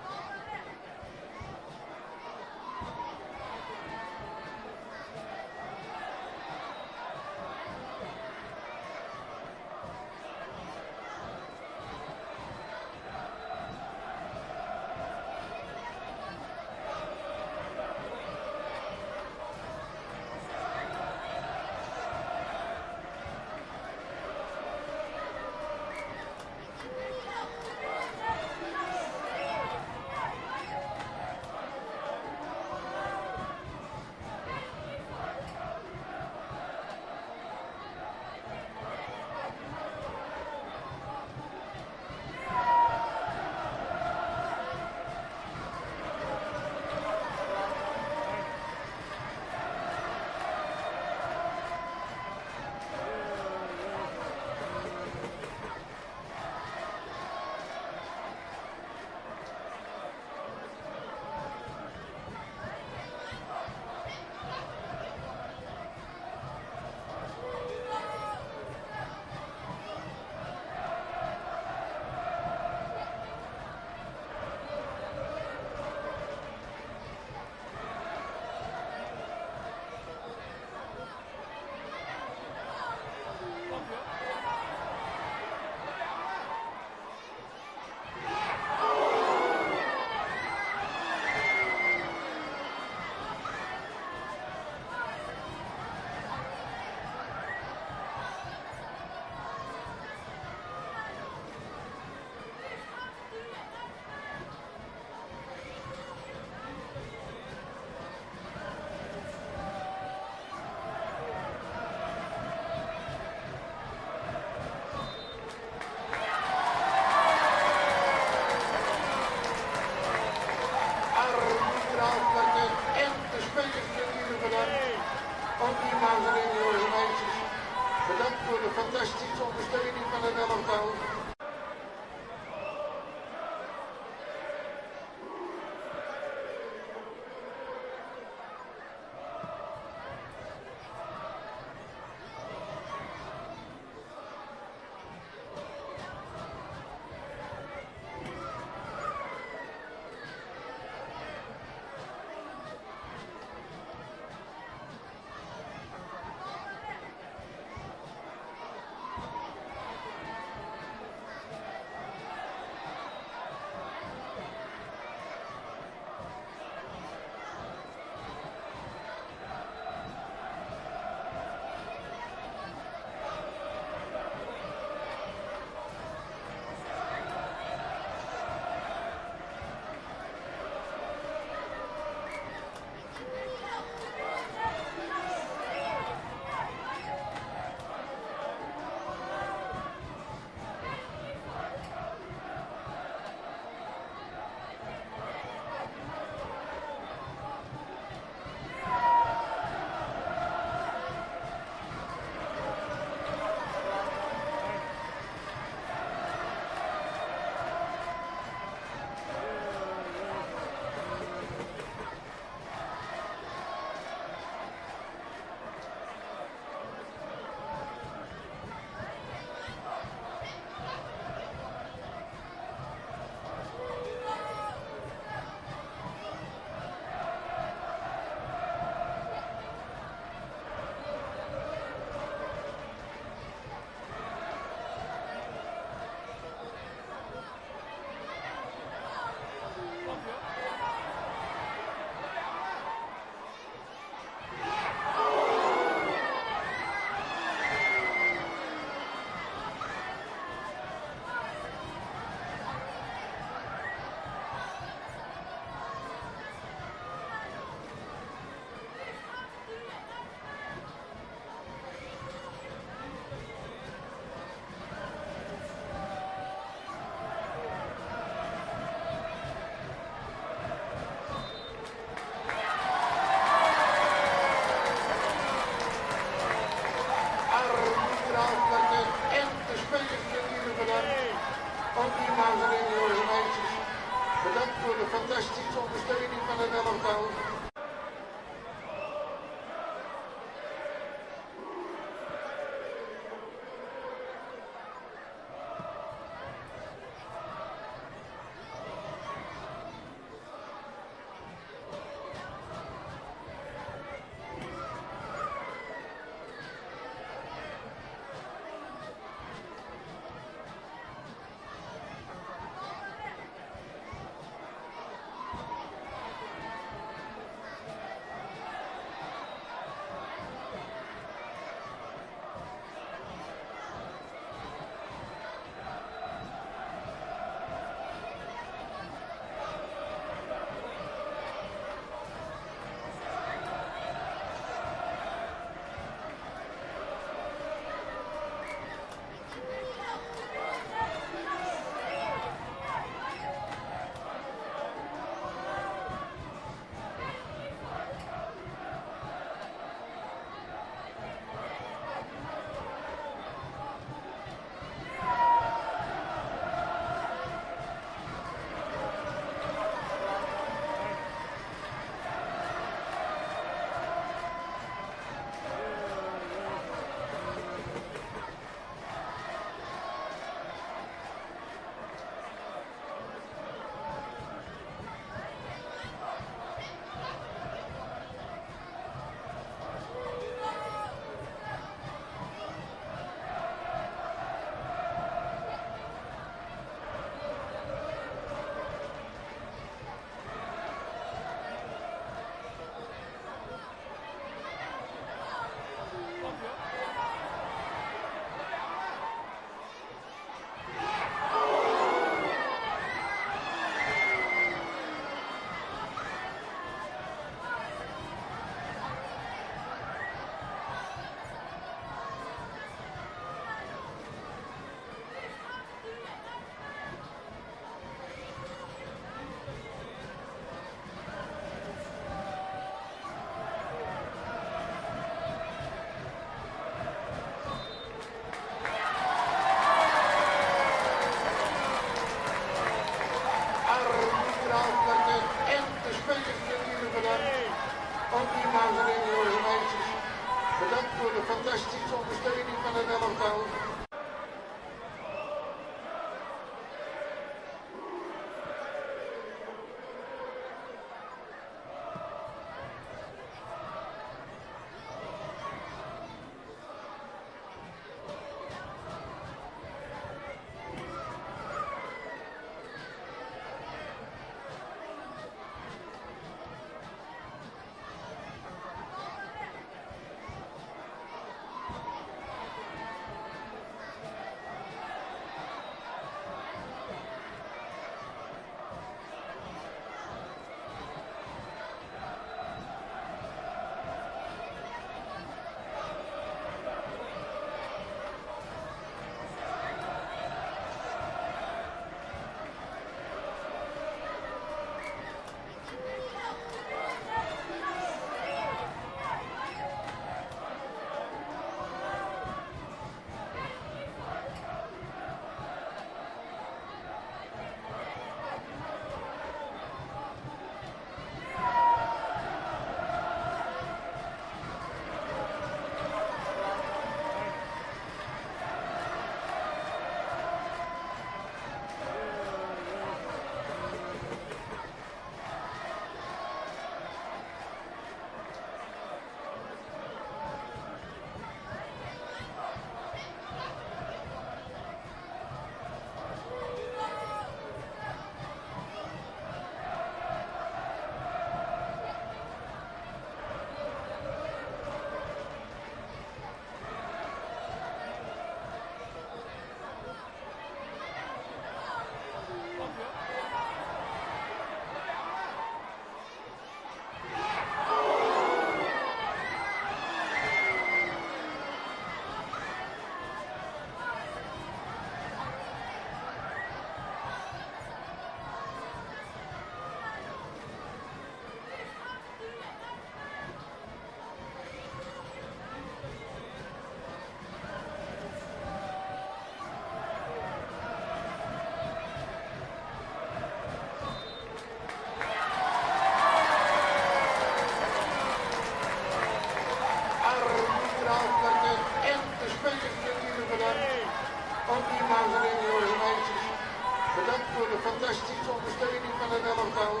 goal.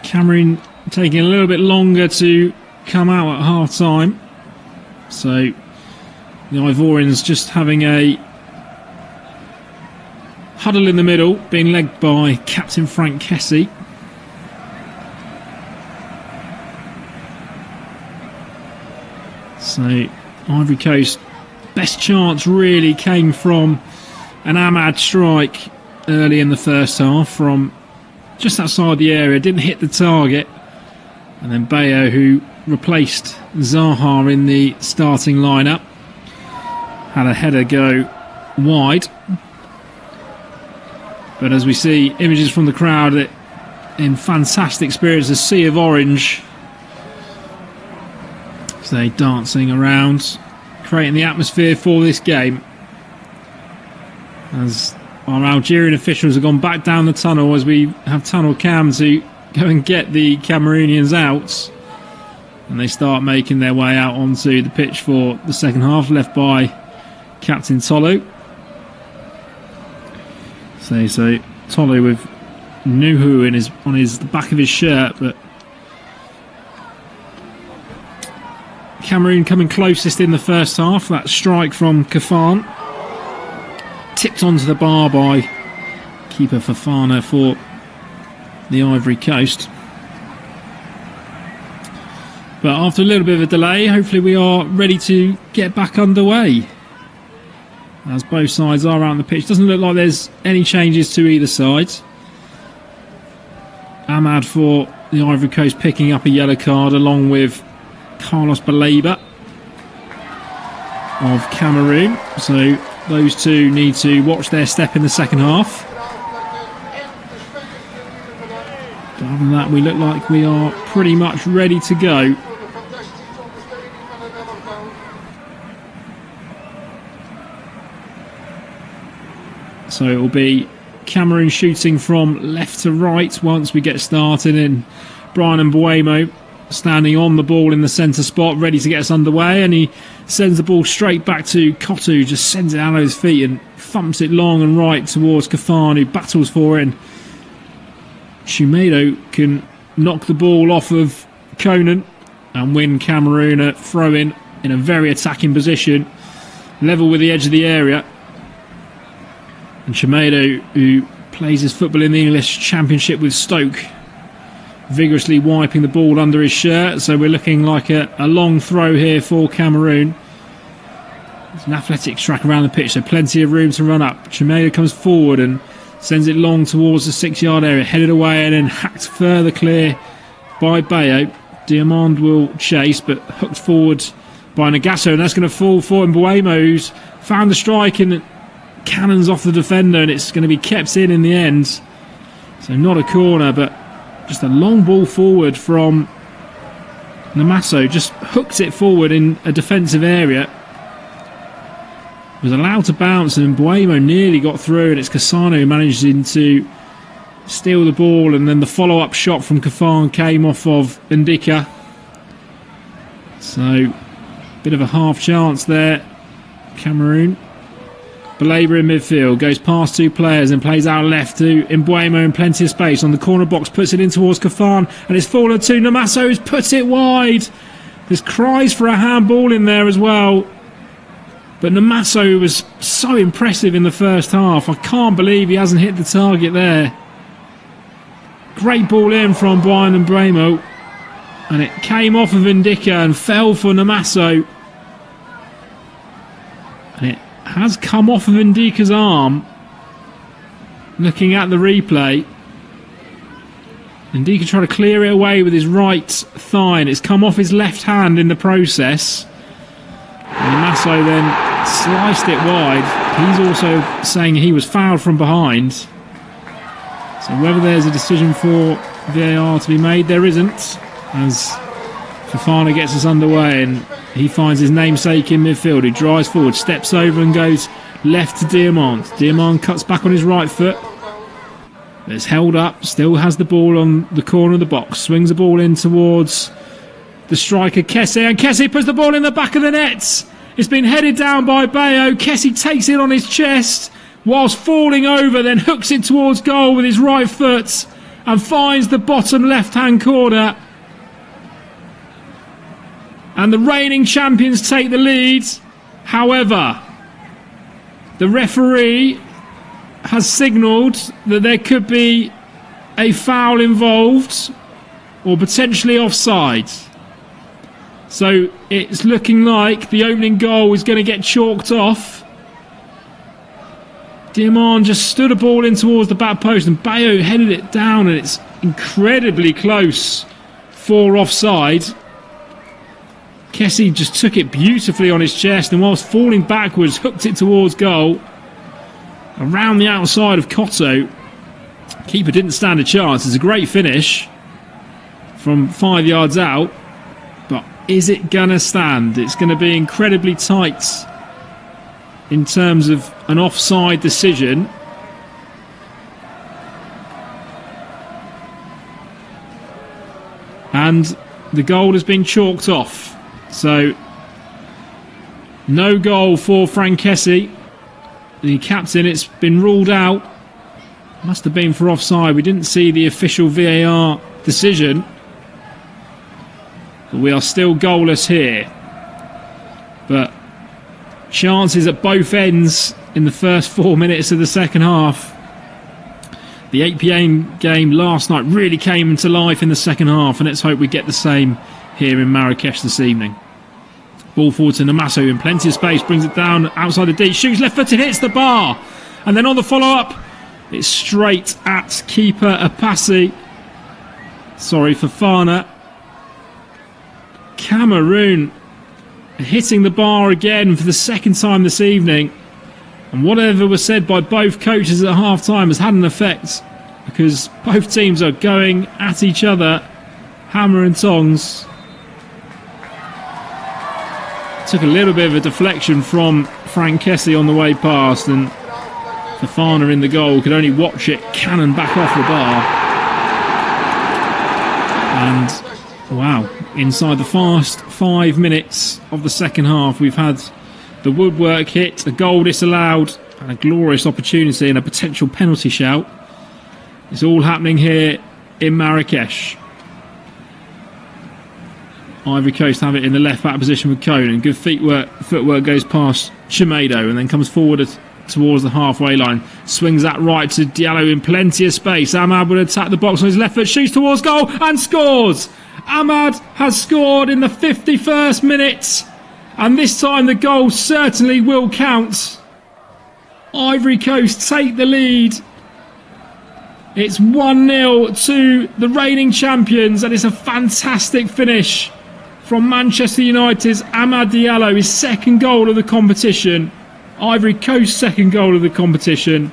Cameroon taking a little bit longer to come out at half time. So the Ivorians just having a huddle in the middle, being led by Captain Frank Kessie. So Ivory Coast, best chance really came from an Ahmad strike early in the first half from just outside the area, didn't hit the target, and then Bayo, who replaced Zaha in the starting lineup, had a header go wide. But as we see images from the crowd, in fantastic spirits, a sea of orange, so they dancing around, creating the atmosphere for this game. As our Algerian officials have gone back down the tunnel, as we have tunnel cam to go and get the Cameroonians out, and they start making their way out onto the pitch for the second half, left by Captain Tolu. So Tolu with Nuhu on the back of his shirt, but Cameroon coming closest in the first half. That strike from Kafan, tipped onto the bar by keeper Fofana for the Ivory Coast. But after a little bit of a delay, hopefully we are ready to get back underway, as both sides are out on the pitch. Doesn't look like there's any changes to either side. Ahmad for the Ivory Coast picking up a yellow card, along with Carlos Baleba of Cameroon. So those two need to watch their step in the second half. But other than that, we look like we are pretty much ready to go. So it will be Cameroon shooting from left to right once we get started, and Brian Mbuemo standing on the ball in the centre spot, ready to get us underway, and he sends the ball straight back to Cote, who just sends it out of his feet and thumps it long and right towards Kafan, who battles for it, and Shumedo can knock the ball off of Conan and win Cameroon a throw-in in a very attacking position, level with the edge of the area. And Shumedo, who plays his football in the English Championship with Stoke, vigorously wiping the ball under his shirt. So we're looking like a long throw here for Cameroon. It's an athletic track around the pitch, so plenty of room to run up. Shumedo comes forward and sends it long towards the 6-yard area, headed away and then hacked further clear by Bayo. Diamond will chase, but hooked forward by Nagasso, and that's going to fall for Mbuemo, who's found the strike and cannons off the defender, and it's going to be kept in the end. So not a corner, but just a long ball forward from Namasso. Just hooked it forward in a defensive area. Was allowed to bounce, and Mbuemo nearly got through, and it's Cassano who managed to steal the ball, and then the follow-up shot from Kafan came off of Ndika. So bit of a half chance there, Cameroon. Baleba in midfield, goes past two players and plays out left to Mbuemo in plenty of space on the corner box, puts it in towards Kafan, and it's fallen to Namasso, who's put it wide. There's cries for a handball in there as well, but Namasso was so impressive in the first half. I can't believe he hasn't hit the target there. Great ball in from Brian Mbuemo, and it came off of Ndika and fell for Namasso, and it has come off of Ndika's arm. Looking at the replay, Ndika tried to clear it away with his right thigh, and it's come off his left hand in the process. And Namasso then sliced it wide. He's also saying he was fouled from behind. So whether there's a decision for VAR to be made, there isn't, as Fofana gets us underway and he finds his namesake in midfield. He drives forward, steps over and goes left to Diamant. Diamant cuts back on his right foot. It's held up, still has the ball on the corner of the box. Swings the ball in towards the striker Kessie, and Kessie puts the ball in the back of the net. It's been headed down by Bayo. Kessie takes it on his chest whilst falling over, then hooks it towards goal with his right foot and finds the bottom left-hand corner. And the reigning champions take the lead. However, the referee has signalled that there could be a foul involved or potentially offside. So it's looking like the opening goal is going to get chalked off. Diamant just stood a ball in towards the back post and Bayo headed it down, and it's incredibly close for offside. Kessie just took it beautifully on his chest and whilst falling backwards hooked it towards goal. Around the outside of Cote. Keeper didn't stand a chance. It's a great finish from 5 yards out. But is it going to stand? It's going to be incredibly tight in terms of an offside decision. And the goal has been chalked off. So no goal for Frank Kessie, the captain. It's been ruled out. Must have been for offside. We didn't see the official VAR decision. But we are still goalless here. But chances at both ends in the first 4 minutes of the second half. The 8 p.m. game last night really came into life in the second half, and let's hope we get the same here in Marrakesh this evening. Ball forward to Namaso in plenty of space, brings it down outside the D, shoots left footed, hits the bar, and then on the follow-up it's straight at keeper Fofana. Cameroon hitting the bar again for the second time this evening, and whatever was said by both coaches at half time has had an effect, because both teams are going at each other hammer and tongs. Took a little bit of a deflection from Frank Kessie on the way past, and Fofana in the goal could only watch it cannon back off the bar. And wow, inside the first 5 minutes of the second half, we've had the woodwork hit, a goal disallowed, and a glorious opportunity and a potential penalty shout. It's all happening here in Marrakesh. Ivory Coast have it in the left back position with Cote, and good footwork goes past Chimedo and then comes forward towards the halfway line. Swings that right to Diallo in plenty of space. Ahmad will attack the box on his left foot, shoots towards goal and scores. Ahmad has scored in the 51st minute, and this time the goal certainly will count. Ivory Coast take the lead. It's 1-0 to the reigning champions, and it's a fantastic finish from Manchester United's Amad Diallo, his second goal of the competition. Ivory Coast's second goal of the competition.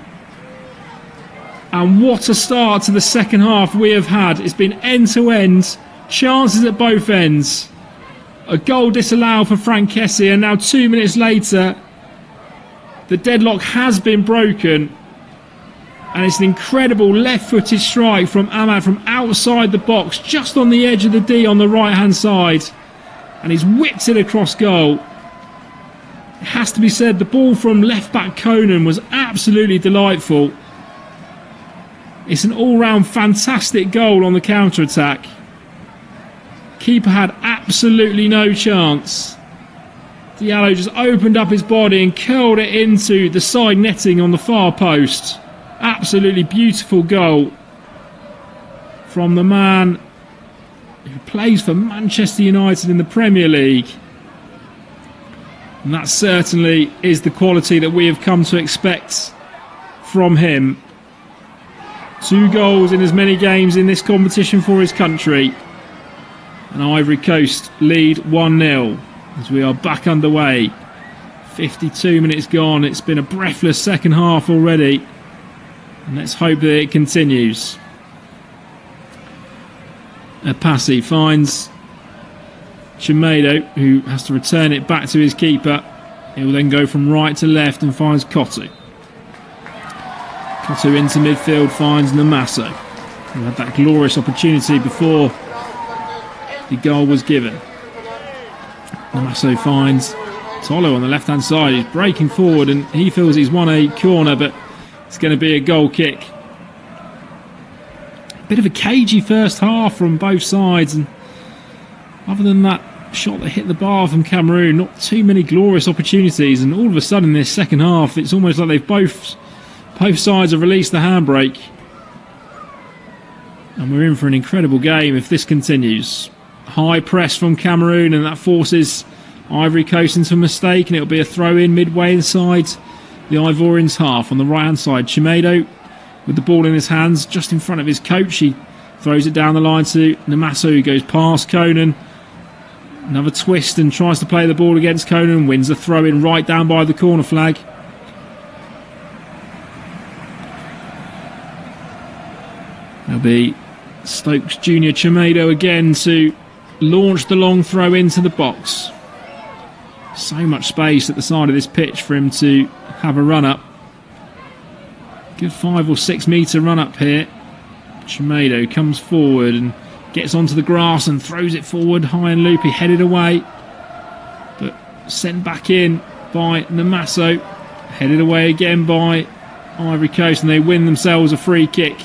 And what a start to the second half we have had. It's been end-to-end, chances at both ends. A goal disallowed for Frank Kessie, and now 2 minutes later, the deadlock has been broken. And it's an incredible left-footed strike from Ahmad from outside the box, just on the edge of the D on the right-hand side. And he's whipped it across goal. It has to be said, the ball from left-back Conan was absolutely delightful. It's an all-round fantastic goal on the counter-attack. Keeper had absolutely no chance. Diallo just opened up his body and curled it into the side netting on the far post. Absolutely beautiful goal from the man who plays for Manchester United in the Premier League. And that certainly is the quality that we have come to expect from him. 2 goals in as many games in this competition for his country. And Ivory Coast lead 1-0 as we are back underway. 52 minutes gone. It's been a breathless second half already. And let's hope that it continues. Apasi finds Chimedo, who has to return it back to his keeper. He will then go from right to left and finds Cote. Cote into midfield finds Namaso, who had that glorious opportunity before the goal was given. Namaso finds Tolo on the left hand side. He's breaking forward and he feels he's won a corner, but it's going to be a goal kick. Bit of a cagey first half from both sides, and other than that shot that hit the bar from Cameroon, not too many glorious opportunities. And all of a sudden, this second half, it's almost like they've both sides have released the handbrake, and we're in for an incredible game if this continues. High press from Cameroon, and that forces Ivory Coast into a mistake, and it'll be a throw in midway inside the Ivorians' half. On the right hand side, Chimedo with the ball in his hands just in front of his coach. He throws it down the line to Namaso, who goes past Conan. Another twist and tries to play the ball against Conan. Wins the throw in right down by the corner flag. There'll be Stokes Junior Chimedo again to launch the long throw into the box. So much space at the side of this pitch for him to have a run up. Good 5 or 6 metre run up here. Chimedo comes forward and gets onto the grass and throws it forward high and loopy, headed away, but sent back in by Namaso, headed away again by Ivory Coast, and they win themselves a free kick.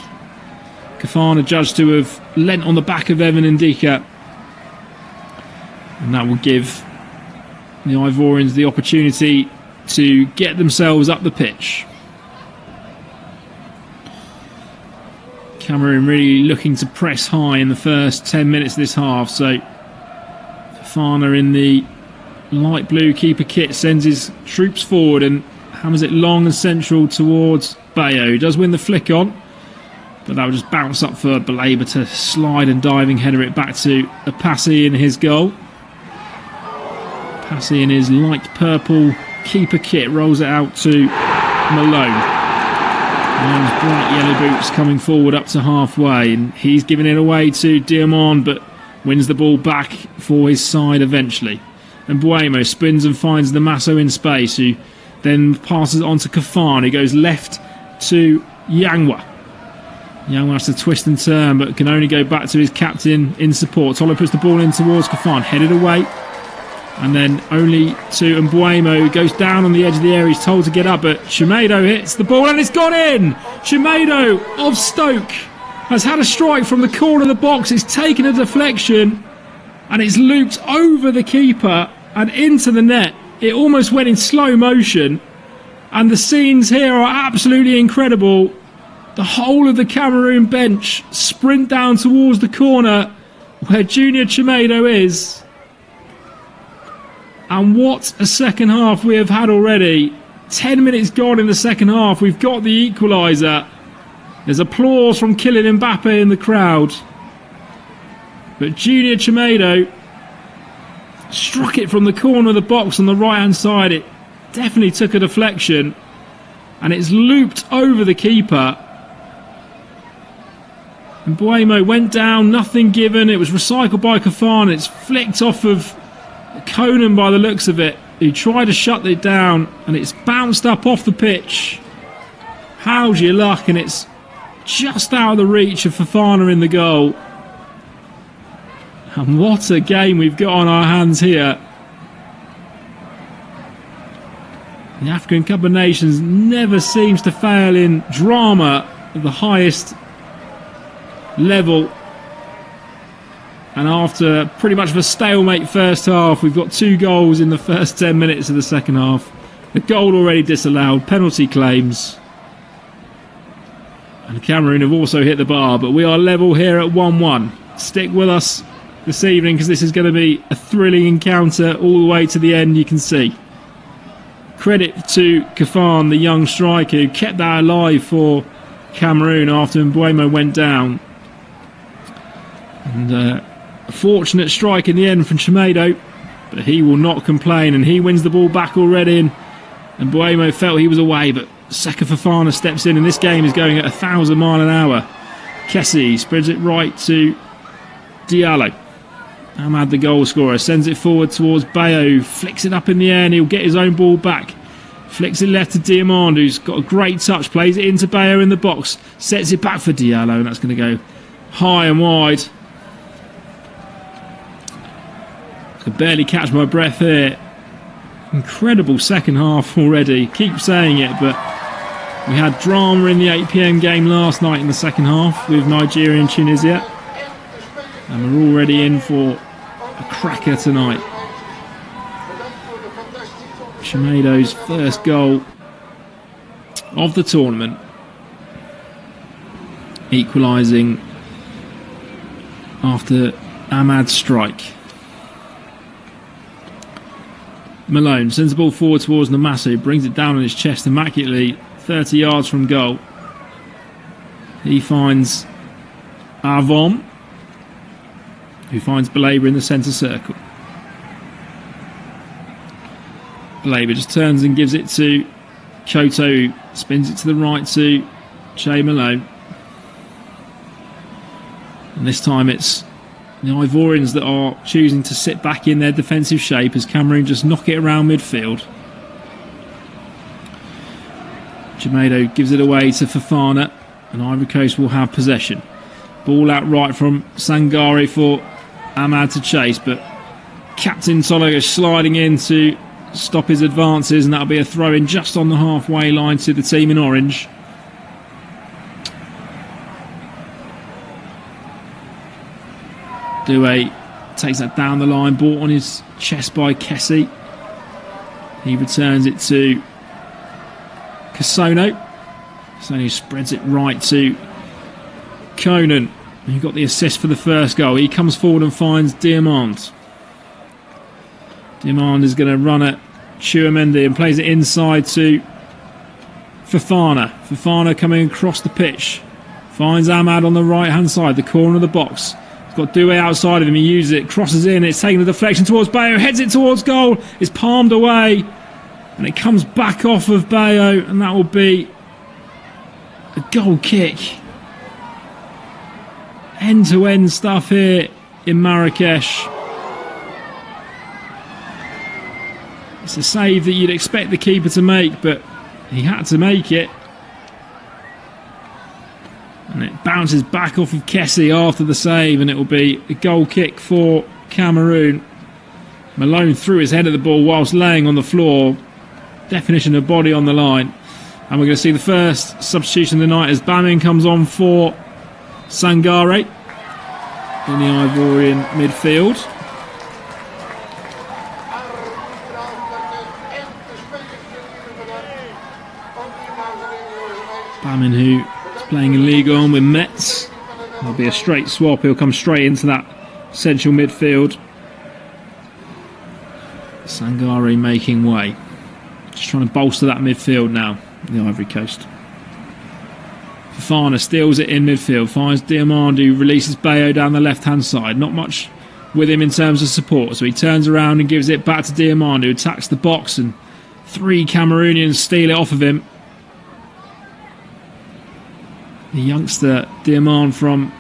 Kafana judged to have lent on the back of Evan Ndika, and that will give the Ivorians the opportunity to get themselves up the pitch. Cameroon really looking to press high in the first 10 minutes of this half. So Fafana in the light blue keeper kit sends his troops forward and hammers it long and central towards Bayo. He does win the flick on, but that will just bounce up for Baleba to slide and diving header it back to Apasi in his goal. Apasi in his light purple keeper kit rolls it out to Malone. Malone's bright yellow boots coming forward up to halfway, and he's giving it away to Diamond, but wins the ball back for his side eventually. And Buemo spins and finds Namaso in space, who then passes on to Kafan, who goes left to Yangwa. Yangwa has to twist and turn, but can only go back to his captain in support. Tolo puts the ball in towards Kafan, headed away, and then only to Mbuemo, who goes down on the edge of the area. He's told to get up, but Chimedo hits the ball and it's gone in. Chimedo of Stoke has had a strike from the corner of the box. It's taken a deflection and it's looped over the keeper and into the net. It almost went in slow motion, and the scenes here are absolutely incredible. The whole of the Cameroon bench sprint down towards the corner where Junior Chimedo is. And what a second half we have had already. 10 minutes gone in the second half. We've got the equaliser. There's applause from Kylian Mbappe in the crowd. But Junior Chimedo struck it from the corner of the box on the right hand side. It definitely took a deflection, and it's looped over the keeper. And Buemo went down, nothing given. It was recycled by Kafan. It's flicked off of Conan by the looks of it, who tried to shut it down, and it's bounced up off the pitch. How's your luck? And it's just out of the reach of Fafana in the goal. And what a game we've got on our hands here. The African Cup of Nations never seems to fail in drama at the highest level. And after pretty much of a stalemate first half, we've got 2 goals in the first 10 minutes of the second half. The goal already disallowed, penalty claims. And Cameroon have also hit the bar, but we are level here at 1-1. Stick with us this evening, because this is going to be a thrilling encounter all the way to the end, you can see. Credit to Kafan, the young striker, who kept that alive for Cameroon after Mbuemo went down. And a fortunate strike in the end from Chimedo, but he will not complain, and he wins the ball back already. And Buemo felt he was away, but Seka Fofana steps in, and this game is going at 1,000 miles an hour. Kessie spreads it right to Diallo. Ahmad, the goal scorer, sends it forward towards Bayo, flicks it up in the air, and he'll get his own ball back. Flicks it left to Diamond, who's got a great touch, plays it into Bayo in the box, sets it back for Diallo, and that's going to go high and wide. I could barely catch my breath here. Incredible second half already. Keep saying it, but we had drama in the 8 PM game last night in the second half with Nigeria and Tunisia, and we're already in for a cracker tonight. Chimedo's first goal of the tournament, equalising after Ahmad's strike. Malone sends the ball forward towards Namasu, brings it down on his chest immaculately, 30 yards from goal. He finds Avom, who finds Baleba in the centre circle. Baleba just turns and gives it to Cote, who spins it to the right to Che Malone. And this time it's the Ivorians that are choosing to sit back in their defensive shape as Cameroon just knock it around midfield. Chimedo gives it away to Fofana, and Ivory Coast will have possession. Ball out right from Sangare for Ahmad to chase, but Captain Solo is sliding in to stop his advances, and that'll be a throw-in just on the halfway line to the team in orange. Doué takes that down the line, brought on his chest by Kessie. He returns it to Kasono. Kasono spreads it right to Conan. He got the assist for the first goal. He comes forward and finds Diamond. Diamond is going to run at Chouameni and plays it inside to Fofana. Fofana coming across the pitch. Finds Ahmad on the right hand side, the corner of the box. Got Doué outside of him, he uses it, crosses in, it's taking a deflection towards Bayo, heads it towards goal, it's palmed away, and it comes back off of Bayo, and that will be a goal kick. End-to-end stuff here in Marrakesh. It's a save that you'd expect the keeper to make, but he had to make it. And it bounces back off of Kessie after the save, and it will be a goal kick for Cameroon. Malone threw his head at the ball whilst laying on the floor. Definition of body on the line. And we're going to see the first substitution of the night as Bamin comes on for Sangare in the Ivorian midfield. Bamin, who playing in Ligue 1 with Metz. There'll be a straight swap. He'll come straight into that central midfield. Sangare making way. Just trying to bolster that midfield now, the Ivory Coast. Fofana steals it in midfield. Finds Diamond, who releases Bayo down the left-hand side. Not much with him in terms of support. So he turns around and gives it back to Diamond, who attacks the box, and 3 Cameroonians steal it off of him. The youngster Diamand from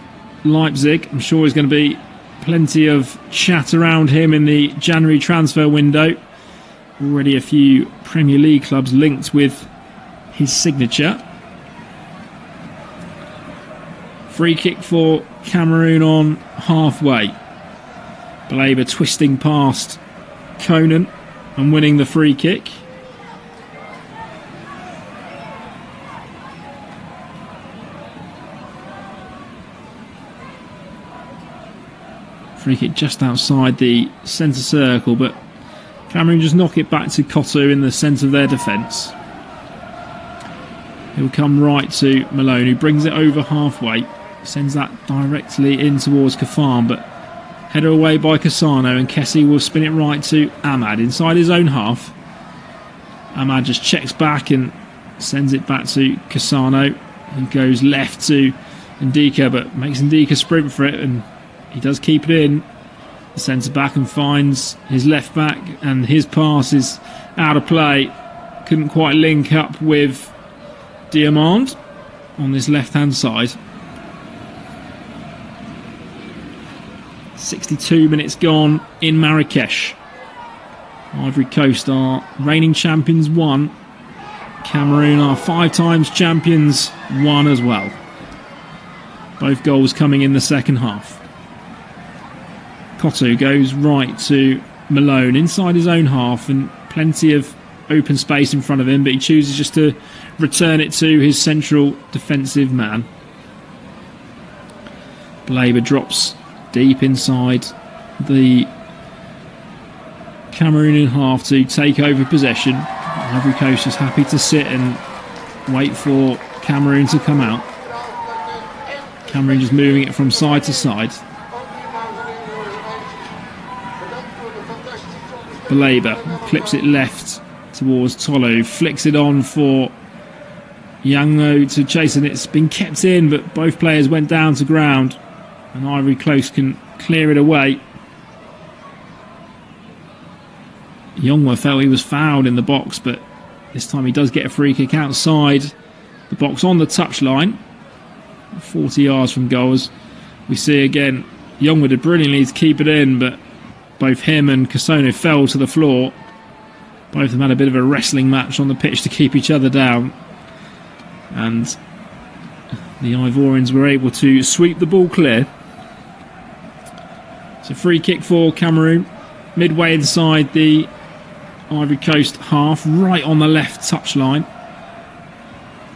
Leipzig, I'm sure there's going to be plenty of chat around him in the January transfer window. Already a few Premier League clubs linked with his signature. Free kick for Cameroon on halfway. Baleba twisting past Conan and winning the free kick. Free kick just outside the centre circle, but Cameroon just knock it back to Cote in the centre of their defence. He'll come right to Malone, who brings it over halfway, sends that directly in towards Kafan, but header away by Cassano, and Kessie will spin it right to Ahmad inside his own half. Ahmad just checks back and sends it back to Cassano, who goes left to Ndika, but makes Ndika sprint for it, and he does keep it in the centre back and finds his left back, and his pass is out of play. Couldn't quite link up with Diamond on this left-hand side. 62 minutes gone in Marrakesh. Ivory Coast are reigning champions 1. Cameroon are 5 times champions 1 as well. Both goals coming in the second half. Cote goes right to Malone inside his own half and plenty of open space in front of him, but he chooses just to return it to his central defensive man. Baleba drops deep inside the Cameroonian half to take over possession. Ivory Coast is happy to sit and wait for Cameroon to come out. Cameroon just moving it from side to side. Baleba clips it left towards Tolo, flicks it on for Yango to chase, and it's been kept in, but both players went down to ground and Ivory Coast can clear it away. Yongwa felt he was fouled in the box, but this time he does get a free kick outside the box on the touchline, 40 yards from goals. We see again Yongwa did brilliantly to keep it in, but both him and Casono fell to the floor. Both of them had a bit of a wrestling match on the pitch to keep each other down, and the Ivorians were able to sweep the ball clear. It's a free kick for Cameroon, midway inside the Ivory Coast half, right on the left touchline.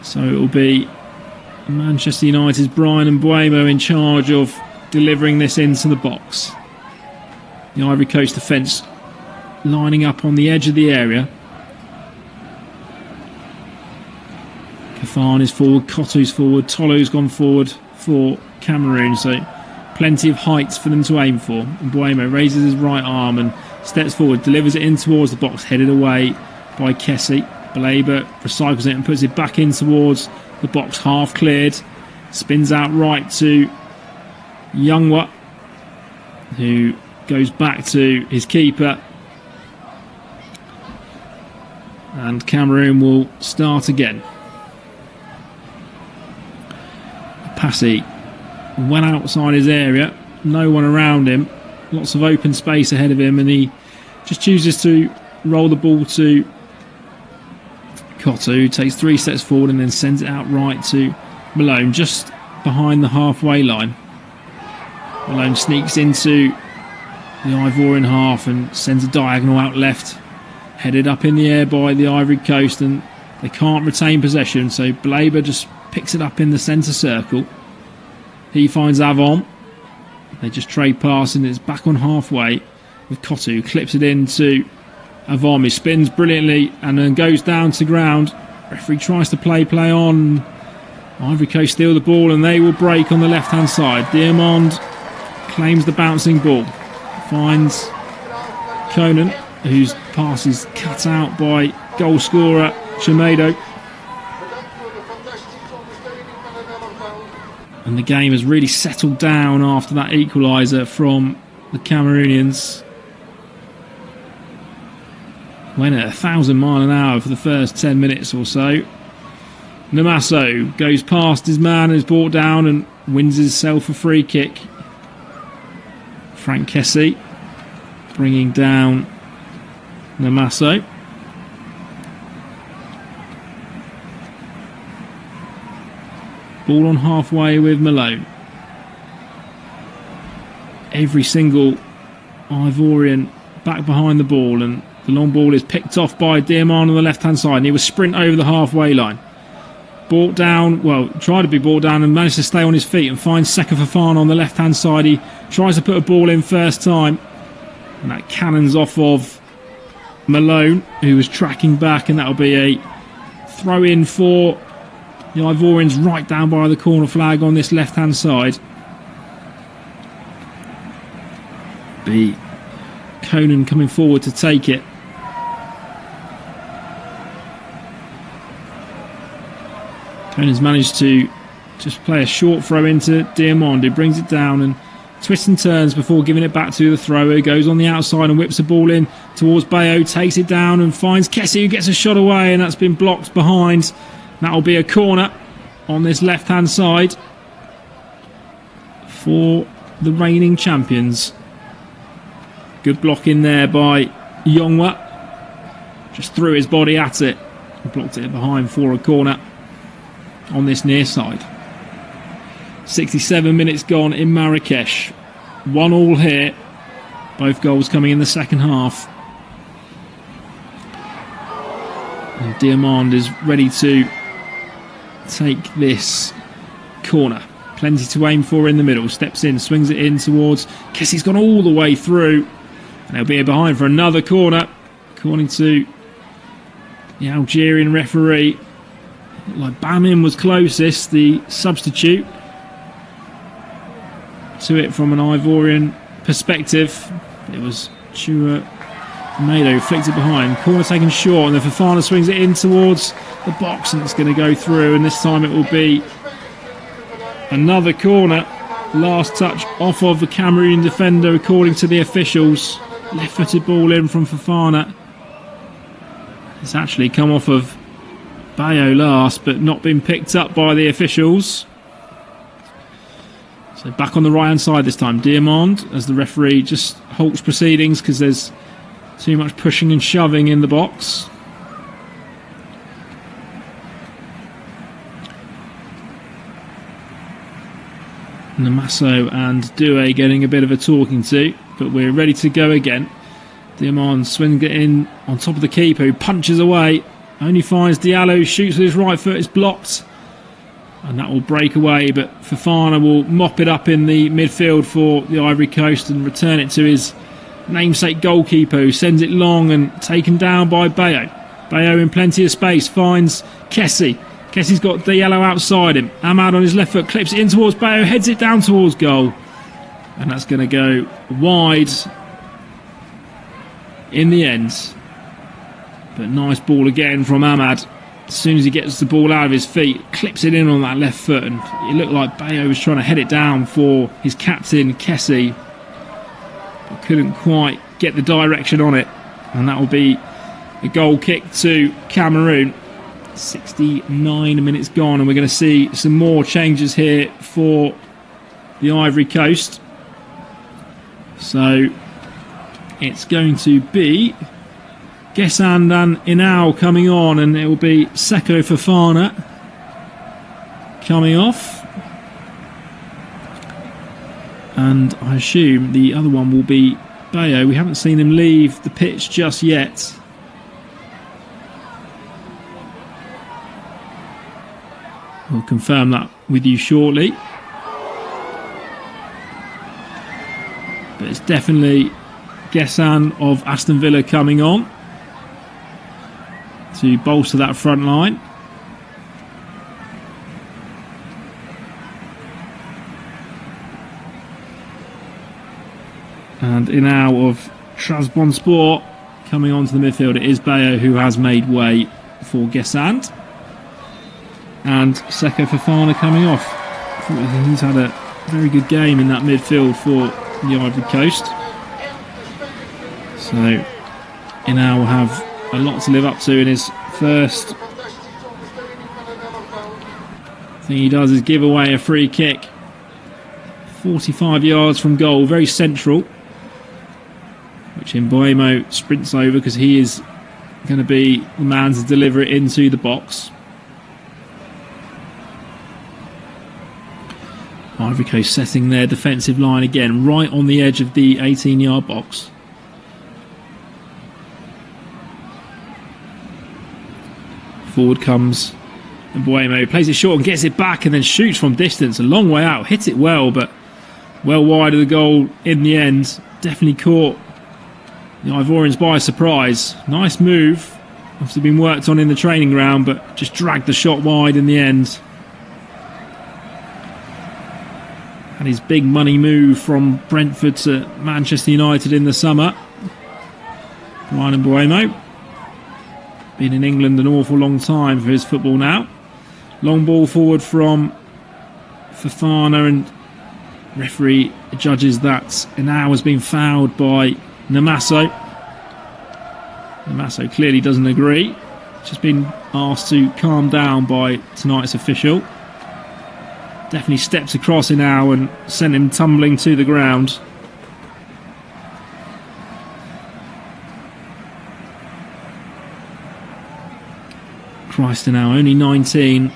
So it will be Manchester United's Brian Mbeumo in charge of delivering this into the box. The Ivory Coast defence lining up on the edge of the area. Kafan is forward, Kotu's forward, Tolo's gone forward for Cameroon, so plenty of heights for them to aim for. Mbeumo raises his right arm and steps forward, delivers it in towards the box, headed away by Kessie. Baleba recycles it and puts it back in towards the box, half cleared, spins out right to Youngwa, who goes back to his keeper, and Cameroon will start again. Passy went outside his area, no one around him, lots of open space ahead of him, and he just chooses to roll the ball to Cote, who takes 3 steps forward and then sends it out right to Malone, just behind the halfway line. Malone sneaks into the Ivorian half and sends a diagonal out left, headed up in the air by the Ivory Coast, and they can't retain possession, so Baleba just picks it up in the centre circle. He finds Avon. They just trade pass and it's back on halfway with Cote, who clips it into Avon. He spins brilliantly and then goes down to ground. Referee tries to play on. Ivory Coast steal the ball and they will break on the left hand side. Diamond claims the bouncing ball, finds Conan, whose pass is cut out by goal scorer Chimedo. And the game has really settled down after that equaliser from the Cameroonians. Went at 1,000 miles an hour for the first 10 minutes or so. Namaso goes past his man, is brought down and wins himself a free kick. Frank Kessie bringing down Namaso. Ball on halfway with Malone. Every single Ivorian back behind the ball, and the long ball is picked off by Diamond on the left hand side, and he will sprint over the halfway line. Brought down, well, tried to be brought down and managed to stay on his feet and finds Seka Fofana on the left hand side. He tries to put a ball in first time, and that cannons off of Malone, who was tracking back, and that'll be a throw in for the Ivorians right down by the corner flag on this left hand side. Be Conan coming forward to take it. Conan's managed to just play a short throw into Diamond, who brings it down and twists and turns before giving it back to the thrower. Goes on the outside and whips the ball in towards Bayo, takes it down and finds Kessie, who gets a shot away, and that's been blocked behind That'll be a corner on this left-hand side for the reigning champions. Good block in there by Yongwa. Just threw his body at it and blocked it behind for a corner on this near side. 67 minutes gone in Marrakesh. 1-1 here. Both goals coming in the second half. And Diamond is ready to take this corner. Plenty to aim for in the middle. Steps in, swings it in towards Kessie's gone all the way through. And they'll be behind for another corner. According to the Algerian referee, like Bamin was closest, the substitute, to it from an Ivorian perspective. It was Chua Mado who flicked it behind. Corner taken short, and then Fofana swings it in towards the box, and it's going to go through, and this time it will be another corner. Last touch off of the Cameroon defender according to the officials. Left-footed ball in from Fofana. It's actually come off of Bayo last, but not been picked up by the officials. So back on the right-hand side this time. Diamond, as the referee just halts proceedings because there's too much pushing and shoving in the box. Namaso and Due getting a bit of a talking to, but we're ready to go again. Diamond swings it in on top of the keeper, who punches away. Only finds Diallo, shoots with his right foot, it's blocked. And that will break away, but Fofana will mop it up in the midfield for the Ivory Coast and return it to his namesake goalkeeper, who sends it long and taken down by Bayo. Bayo in plenty of space finds Kessie. Kessie's got Diallo outside him. Ahmad on his left foot clips it in towards Bayo, heads it down towards goal. And that's going to go wide in the end. But nice ball again from Ahmad. As soon as he gets the ball out of his feet, clips it in on that left foot, and it looked like Bayo was trying to head it down for his captain Kessie, but couldn't quite get the direction on it, and that will be a goal kick to Cameroon. 69 minutes gone, and we're going to see some more changes here for the Ivory Coast. So it's going to be Gesand and Inau coming on, and it will be Seko Fofana coming off, and I assume the other one will be Bayo. We haven't seen him leave the pitch just yet. We'll confirm that with you shortly, but it's definitely Gesand of Aston Villa coming on to bolster that front line. And Inau of Trabzonspor coming onto the midfield. It is Bayo who has made way for Gesand. And Seko Fofana coming off. He's had a very good game in that midfield for the Ivory Coast. So Inau will have a lot to live up to in his first. Thing he does is give away a free kick 45 yards from goal, very central, which Mboimo sprints over because he is going to be the man to deliver it into the box. Ivory Coast setting their defensive line again right on the edge of the 18-yard box. Forward comes Mboimo, plays it short and gets it back, and then shoots from distance, a long way out, hits it well, but well wide of the goal in the end. Definitely caught the Ivorians by surprise. Nice move, obviously been worked on in the training ground, but just dragged the shot wide in the end. Had his big money move from Brentford to Manchester United in the summer. Brian Mboimo, been in England an awful long time for his football now. Long ball forward from Fofana, and referee judges that Inau has been fouled by Namaso. Namaso clearly doesn't agree. just been asked to calm down by tonight's official. Definitely steps across him now and sent him tumbling to the ground. Christ, now only 19.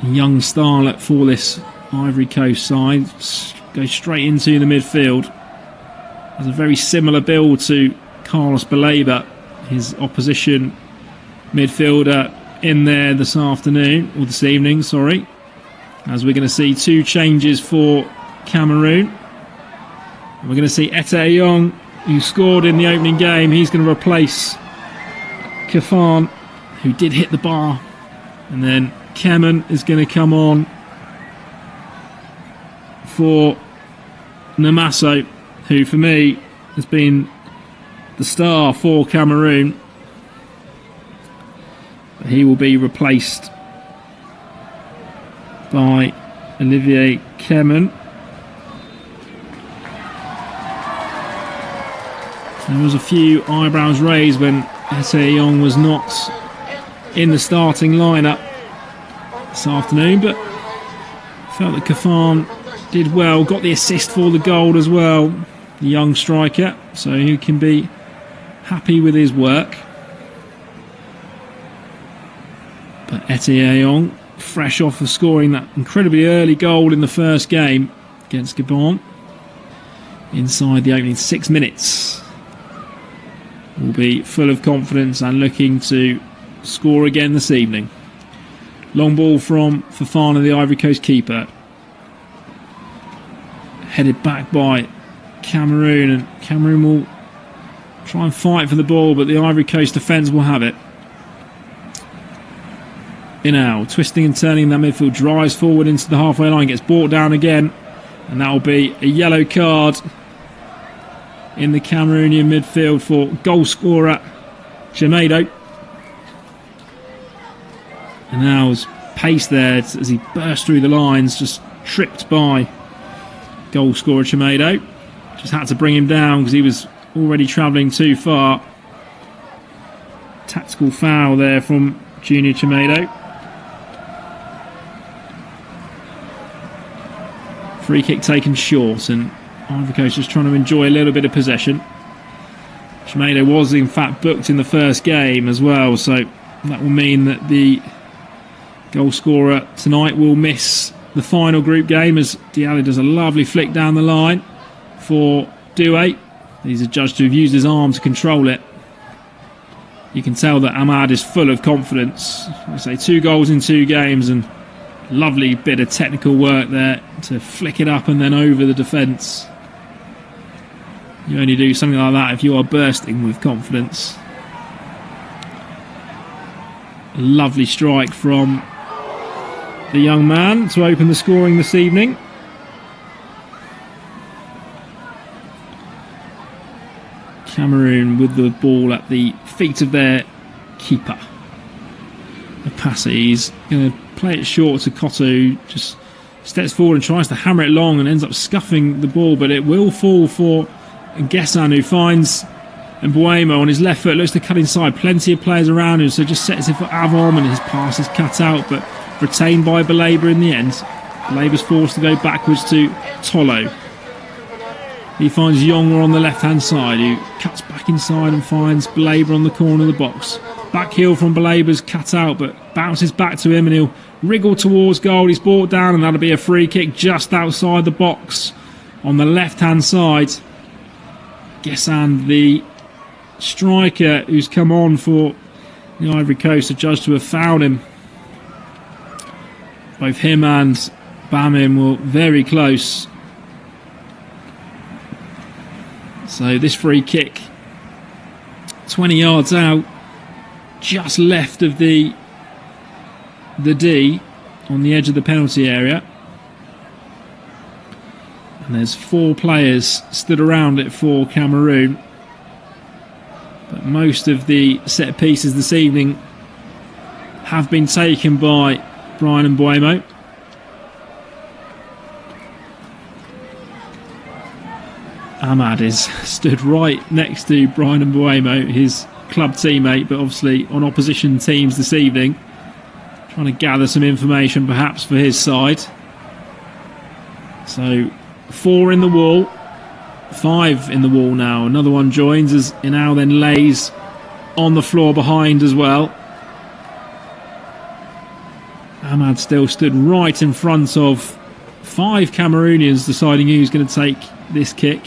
A young starlet for this Ivory Coast side. Goes straight into the midfield. Has a very similar build to Carlos Baleba, his opposition midfielder, in there this afternoon, or this evening, sorry. As we're going to see two changes for Cameroon. We're going to see Ete Ayong, who scored in the opening game. He's going to replace Kafan, who did hit the bar. And then Kemen is going to come on for Namaso, who for me has been the star for Cameroon. But he will be replaced by Olivier Kemen. There was a few eyebrows raised when Ete Ayong was not in the starting lineup this afternoon, but felt that Kafan did well, got the assist for the goal as well, the young striker, so he can be happy with his work. But Ete Ayong, fresh off of scoring that incredibly early goal in the first game against Gabon, inside the opening 6 minutes, will be full of confidence and looking to score again this evening. Long ball from Fofana, the Ivory Coast keeper. Headed back by Cameroon, and Cameroon will try and fight for the ball, but the Ivory Coast defence will have it. Inal, twisting and turning in that midfield, drives forward into the halfway line, gets brought down again, and that will be a yellow card in the Cameroonian midfield for goal scorer Jamedo. And Now's pace there as he burst through the lines, just tripped by goal scorer Jamedo. Just had to bring him down because he was already travelling too far. Tactical foul there from Junior Jamedo. Free kick taken short, and Ivory Coast just trying to enjoy a little bit of possession. Jamedo was in fact booked in the first game as well, so that will mean that the goal scorer tonight will miss the final group game, as Diallo does a lovely flick down the line for Doué. He's adjudged to have used his arm to control it. You can tell that Ahmad is full of confidence. I say 2 goals in 2 games, and lovely bit of technical work there to flick it up and then over the defence. You only do something like that if you are bursting with confidence. A lovely strike from the young man to open the scoring this evening. Cameroon with the ball at the feet of their keeper. The pass, he's going to play it short to Cote, who just steps forward and tries to hammer it long and ends up scuffing the ball, but it will fall for Gessan, who finds Mbuemo on his left foot, looks to cut inside. Plenty of players around him, so just sets it for Avom, and his pass is cut out, but retained by Baleba in the end. Baleba's forced to go backwards to Tolo. He finds Yonga on the left-hand side, who cuts back inside and finds Baleba on the corner of the box. Back heel from Baleba's cut out, but bounces back to him, and he'll wriggle towards goal. He's brought down, and that'll be a free kick just outside the box on the left-hand side. Gessan, the striker who's come on for the Ivory Coast, are judged to have fouled him. Both him and Bamim were very close. So this free kick, 20 yards out, just left of the D on the edge of the penalty area. And there's 4 players stood around it for Cameroon. But most of the set pieces this evening have been taken by Brian Mbuemo. Ahmad is stood right next to Brian Mbuemo, his club teammate, but obviously on opposition teams this evening. Trying to gather some information perhaps for his side. So 4 in the wall, 5 in the wall now. Another one joins as Inal then lays on the floor behind as well. Ahmad still stood right in front of 5 Cameroonians deciding who's going to take this kick.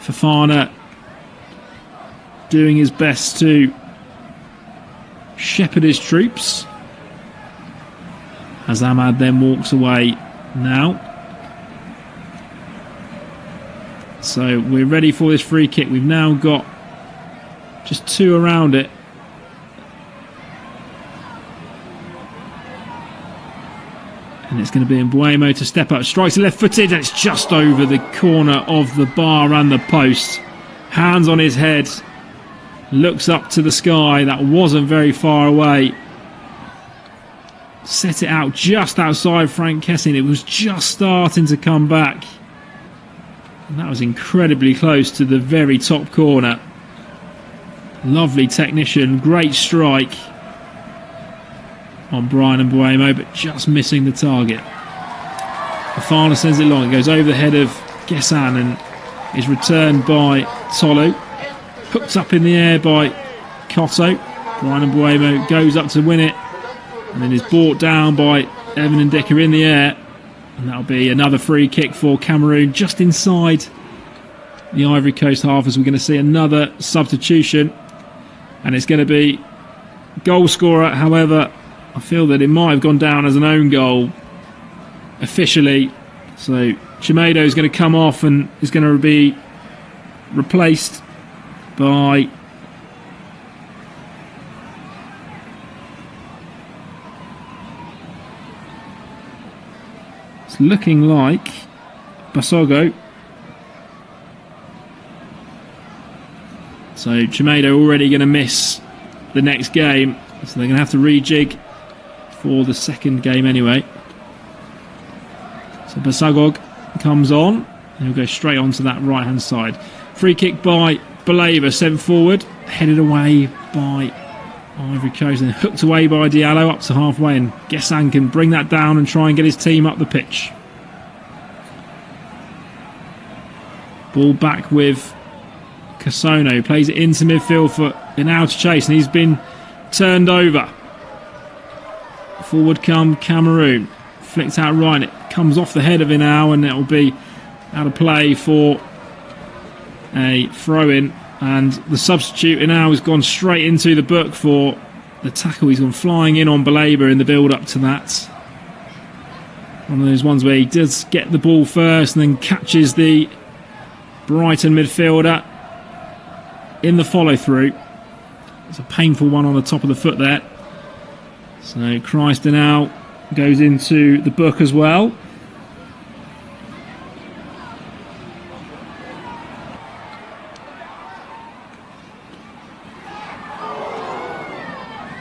Fofana doing his best to shepherd his troops as Ahmad then walks away now. So we're ready for this free kick. We've now got just 2 around it. And it's going to be Mbuemo to step up. Strikes it left-footed, and it's just over the corner of the bar and the post. Hands on his head. Looks up to the sky. That wasn't very far away. Set it out just outside Frank Kessin. It was just starting to come back. And that was incredibly close to the very top corner. Lovely technician. Great strike on Brian Mbuemo, but just missing the target. Fofana sends it long. It goes over the head of Gessan and is returned by Tolo. Hooked up in the air by Cote. Brian Mbuemo goes up to win it and then is brought down by Evan Ndika in the air. And that'll be another free kick for Cameroon just inside the Ivory Coast half, as we're going to see another substitution. And it's going to be goal scorer. However, I feel that it might have gone down as an own goal officially. So Chimedo is going to come off and is going to be replaced by it's looking like Basogo. So Chimedo already going to miss the next game, so they're going to have to rejig for the second game anyway. So Basagog comes on and he'll go straight onto that right hand side. Free kick by Baleba, sent forward, headed away by Ivory Coast and hooked away by Diallo up to halfway, and Gessan can bring that down and try and get his team up the pitch. Ball back with Casono, who plays it into midfield for Inal to chase, and he's been turned over. Forward come Cameroon. Flicked out right. It comes off the head of Inal, and it will be out of play for a throw-in. And the substitute Inal has gone straight into the book for the tackle. He's gone flying in on Baleba in the build-up to that. One of those ones where he does get the ball first and then catches the Brighton midfielder in the follow-through. It's a painful one on the top of the foot there. So Christ now goes into the book as well.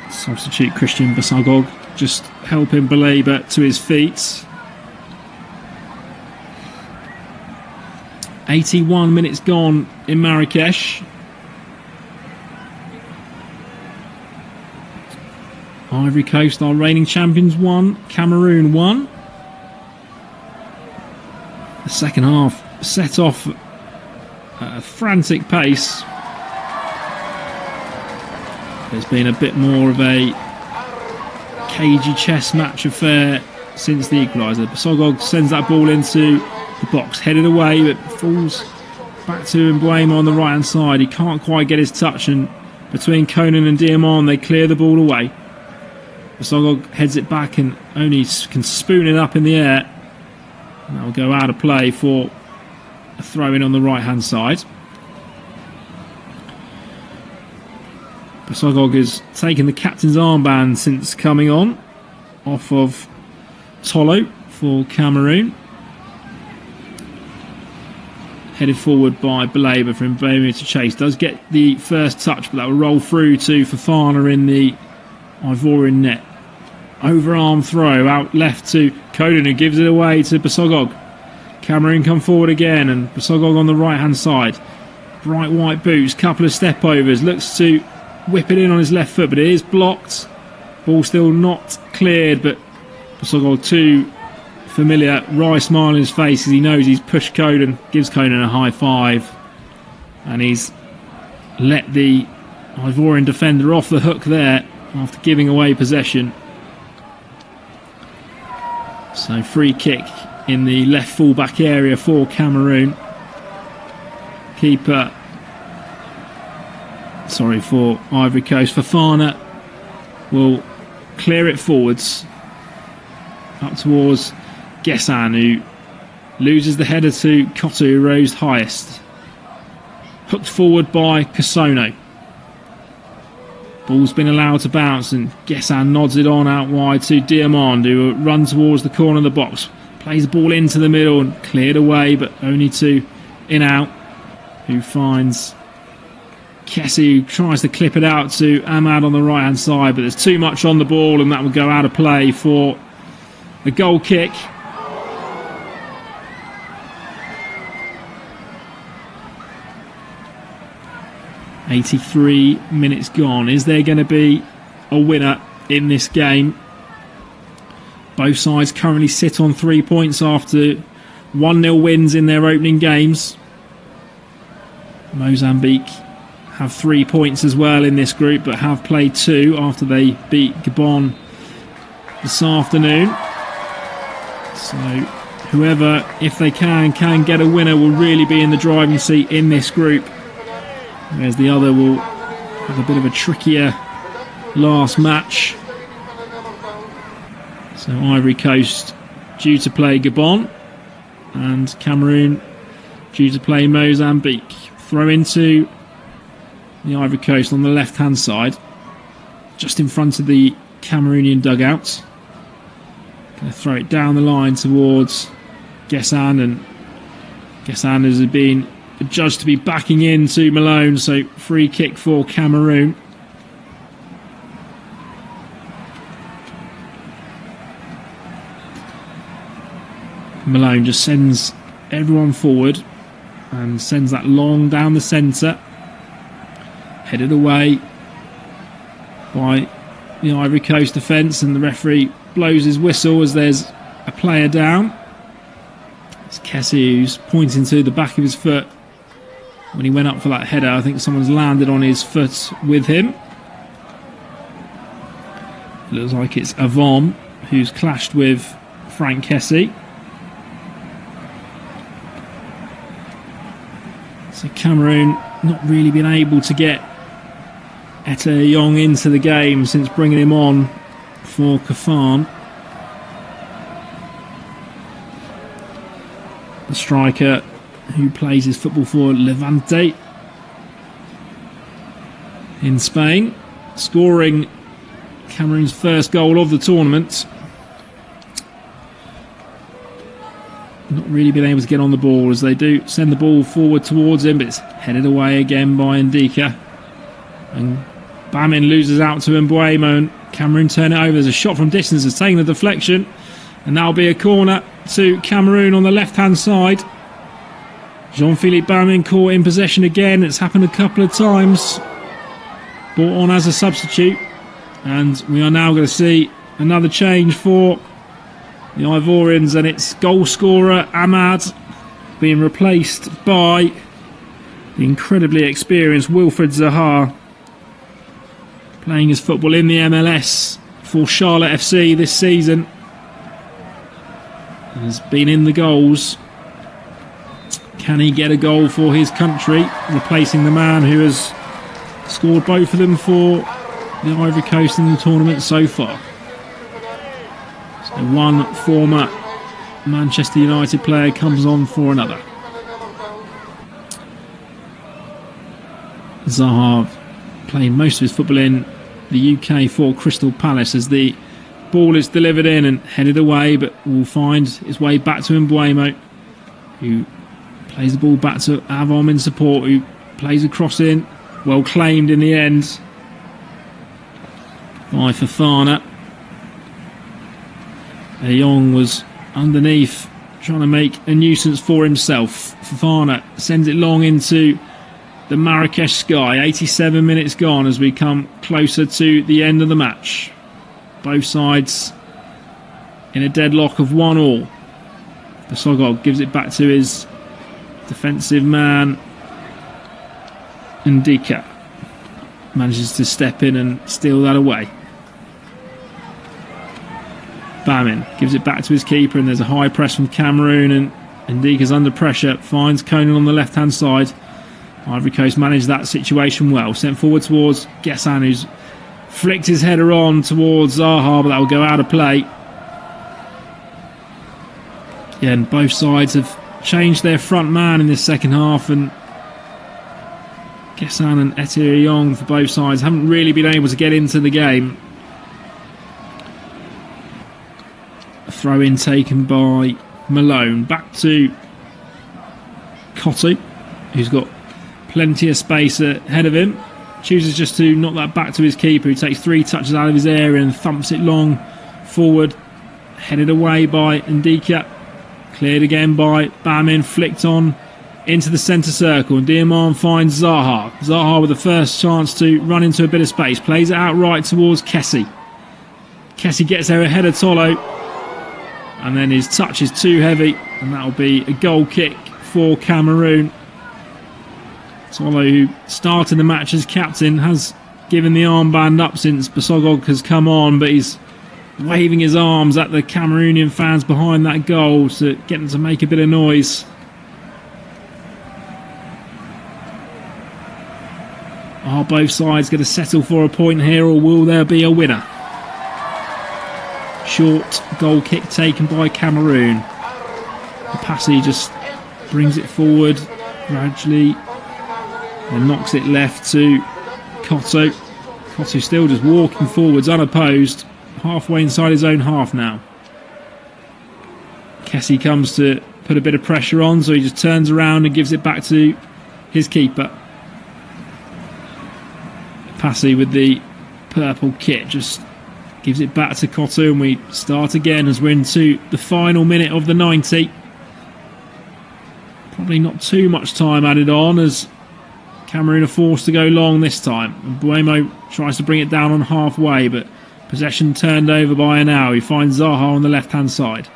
Substitute Christian Basagog just helping Baleba to his feet. 81 minutes gone in Marrakesh. Ivory Coast are reigning champions 1, Cameroon 1. The second half set off at a frantic pace. There's been a bit more of a cagey chess match affair since the equaliser. Basogog sends that ball into the box, headed away, but falls back to Mbuemo on the right hand side. He can't quite get his touch, and between Conan and Diamond they clear the ball away. Basogog heads it back and only can spoon it up in the air, and that will go out of play for a throw in on the right hand side. Basogog has taken the captain's armband since coming on, off of Tolo for Cameroon. Headed forward by Baleba for Mbuemo to chase. Does get the first touch, but that will roll through to Fofana in the Ivorian net. Overarm throw out left to Coden, who gives it away to Basogog. Cameroon come forward again, and Basogog on the right hand side. bright white boots, couple of step overs, looks to whip it in on his left foot, but it is blocked. Ball still not cleared, but Busogol too familiar, wry smile on his face as he knows he's pushed Cote, gives Cote a high five, and he's let the Ivorian defender off the hook there after giving away possession. So free kick in the left full-back area for Cameroon. For Ivory Coast. Fofana will clear it forwards up towards Gessan, who loses the header to Cote, who rose highest. Hooked forward by Casono. Ball's been allowed to bounce, and Gessan nods it on out wide to Diamond, who will run towards the corner of the box. Plays the ball into the middle and cleared away, but only to In-Out, who finds Kessie, who tries to clip it out to Ahmad on the right hand side, but there's too much on the ball, and that will go out of play for a goal kick. "83 minutes gone. Is there going to be a winner in this game?" Both sides currently sit on 3 points after 1-0 wins in their opening games. Mozambique have 3 points as well in this group, but have played 2 after they beat Gabon this afternoon. So whoever, if they can get a winner, will really be in the driving seat in this group, whereas the other will have a bit of a trickier last match. So Ivory Coast due to play Gabon, and Cameroon due to play Mozambique. Throw into the Ivory Coast on the left hand side, just in front of the Cameroonian dugout. Going to throw it down the line towards Gessan, and Gessan has been judged to be backing into Malone, so free kick for Cameroon. Malone just sends everyone forward and sends that long down the centre, headed away by the Ivory Coast defence, and the referee blows his whistle as there's a player down. It's Kessie who's pointing to the back of his foot. When he went up for that header, I think someone's landed on his foot with him. It looks like it's Avom who's clashed with Frank Kessie. So Cameroon not really been able to get Etta Young into the game since bringing him on for Kafan. The striker who plays his football for Levante in Spain, scoring Cameroon's first goal of the tournament. Not really been able to get on the ball, as they do send the ball forward towards him, but it's headed away again by Ndika. And Bamin loses out to Mbuemo, and Cameroon turn it over. There's a shot from distance, it's taking a deflection, and that'll be a corner to Cameroon on the left hand side. Jean-Philippe Bamin caught in possession again. It's happened a couple of times. Brought on as a substitute, and we are now going to see another change for the Ivorians, and it's goal scorer Ahmad being replaced by the incredibly experienced Wilfred Zaha, playing his football in the MLS for Charlotte FC this season, and has been in the goals. Can he get a goal for his country, replacing the man who has scored both of them for the Ivory Coast in the tournament so far? So one former Manchester United player comes on for another. Zaha playing most of his football in the UK for Crystal Palace, as the ball is delivered in and headed away, but will find its way back to Mbuemo, who plays the ball back to Avom in support, who plays a cross in, well claimed in the end by Fofana. Ayong was underneath trying to make a nuisance for himself. Fofana sends it long into the Marrakesh sky. 87 minutes gone as we come closer to the end of the match. Both sides in a deadlock of 1-1. Basogog gives it back to his defensive man, Ndika. Manages to step in and steal that away. Bamin gives it back to his keeper, and there's a high press from Cameroon, and Ndika's under pressure. Finds Conan on the left hand side. Ivory Coast managed that situation well. Sent forward towards Gessan, who's flicked his header on towards Zaha, but that will go out of play. Yeah, and both sides have changed their front man in this second half, and Gessan and Etiriyong for both sides haven't really been able to get into the game. A throw in taken by Malone. Back to Cote, who's got plenty of space ahead of him. Chooses just to knock that back to his keeper, who takes 3 touches out of his area and thumps it long forward. Headed away by Ndika. Cleared again by Bamin. Flicked on into the centre circle, and Diamand finds Zaha. Zaha with the first chance to run into a bit of space. Plays it out right towards Kessie. Kessie gets there ahead of Tolo, and then his touch is too heavy, and that'll be a goal kick for Cameroon. Tolo, who started the match as captain, has given the armband up since Basogog has come on, but he's waving his arms at the Cameroonian fans behind that goal to get them to make a bit of noise. Are both sides going to settle for a point here, or will there be a winner? Short goal kick taken by Cameroon. Passy just brings it forward gradually and knocks it left to Cote. Cote still just walking forwards unopposed, halfway inside his own half now. Kessie comes to put a bit of pressure on, so he just turns around and gives it back to his keeper. Passy with the purple kit just gives it back to Cote, and we start again as we're into the final minute of the 90. Probably not too much time added on, as Cameroon are forced to go long this time. And Buemo tries to bring it down on halfway, but possession turned over by Anao, who finds Zaha on the left hand side.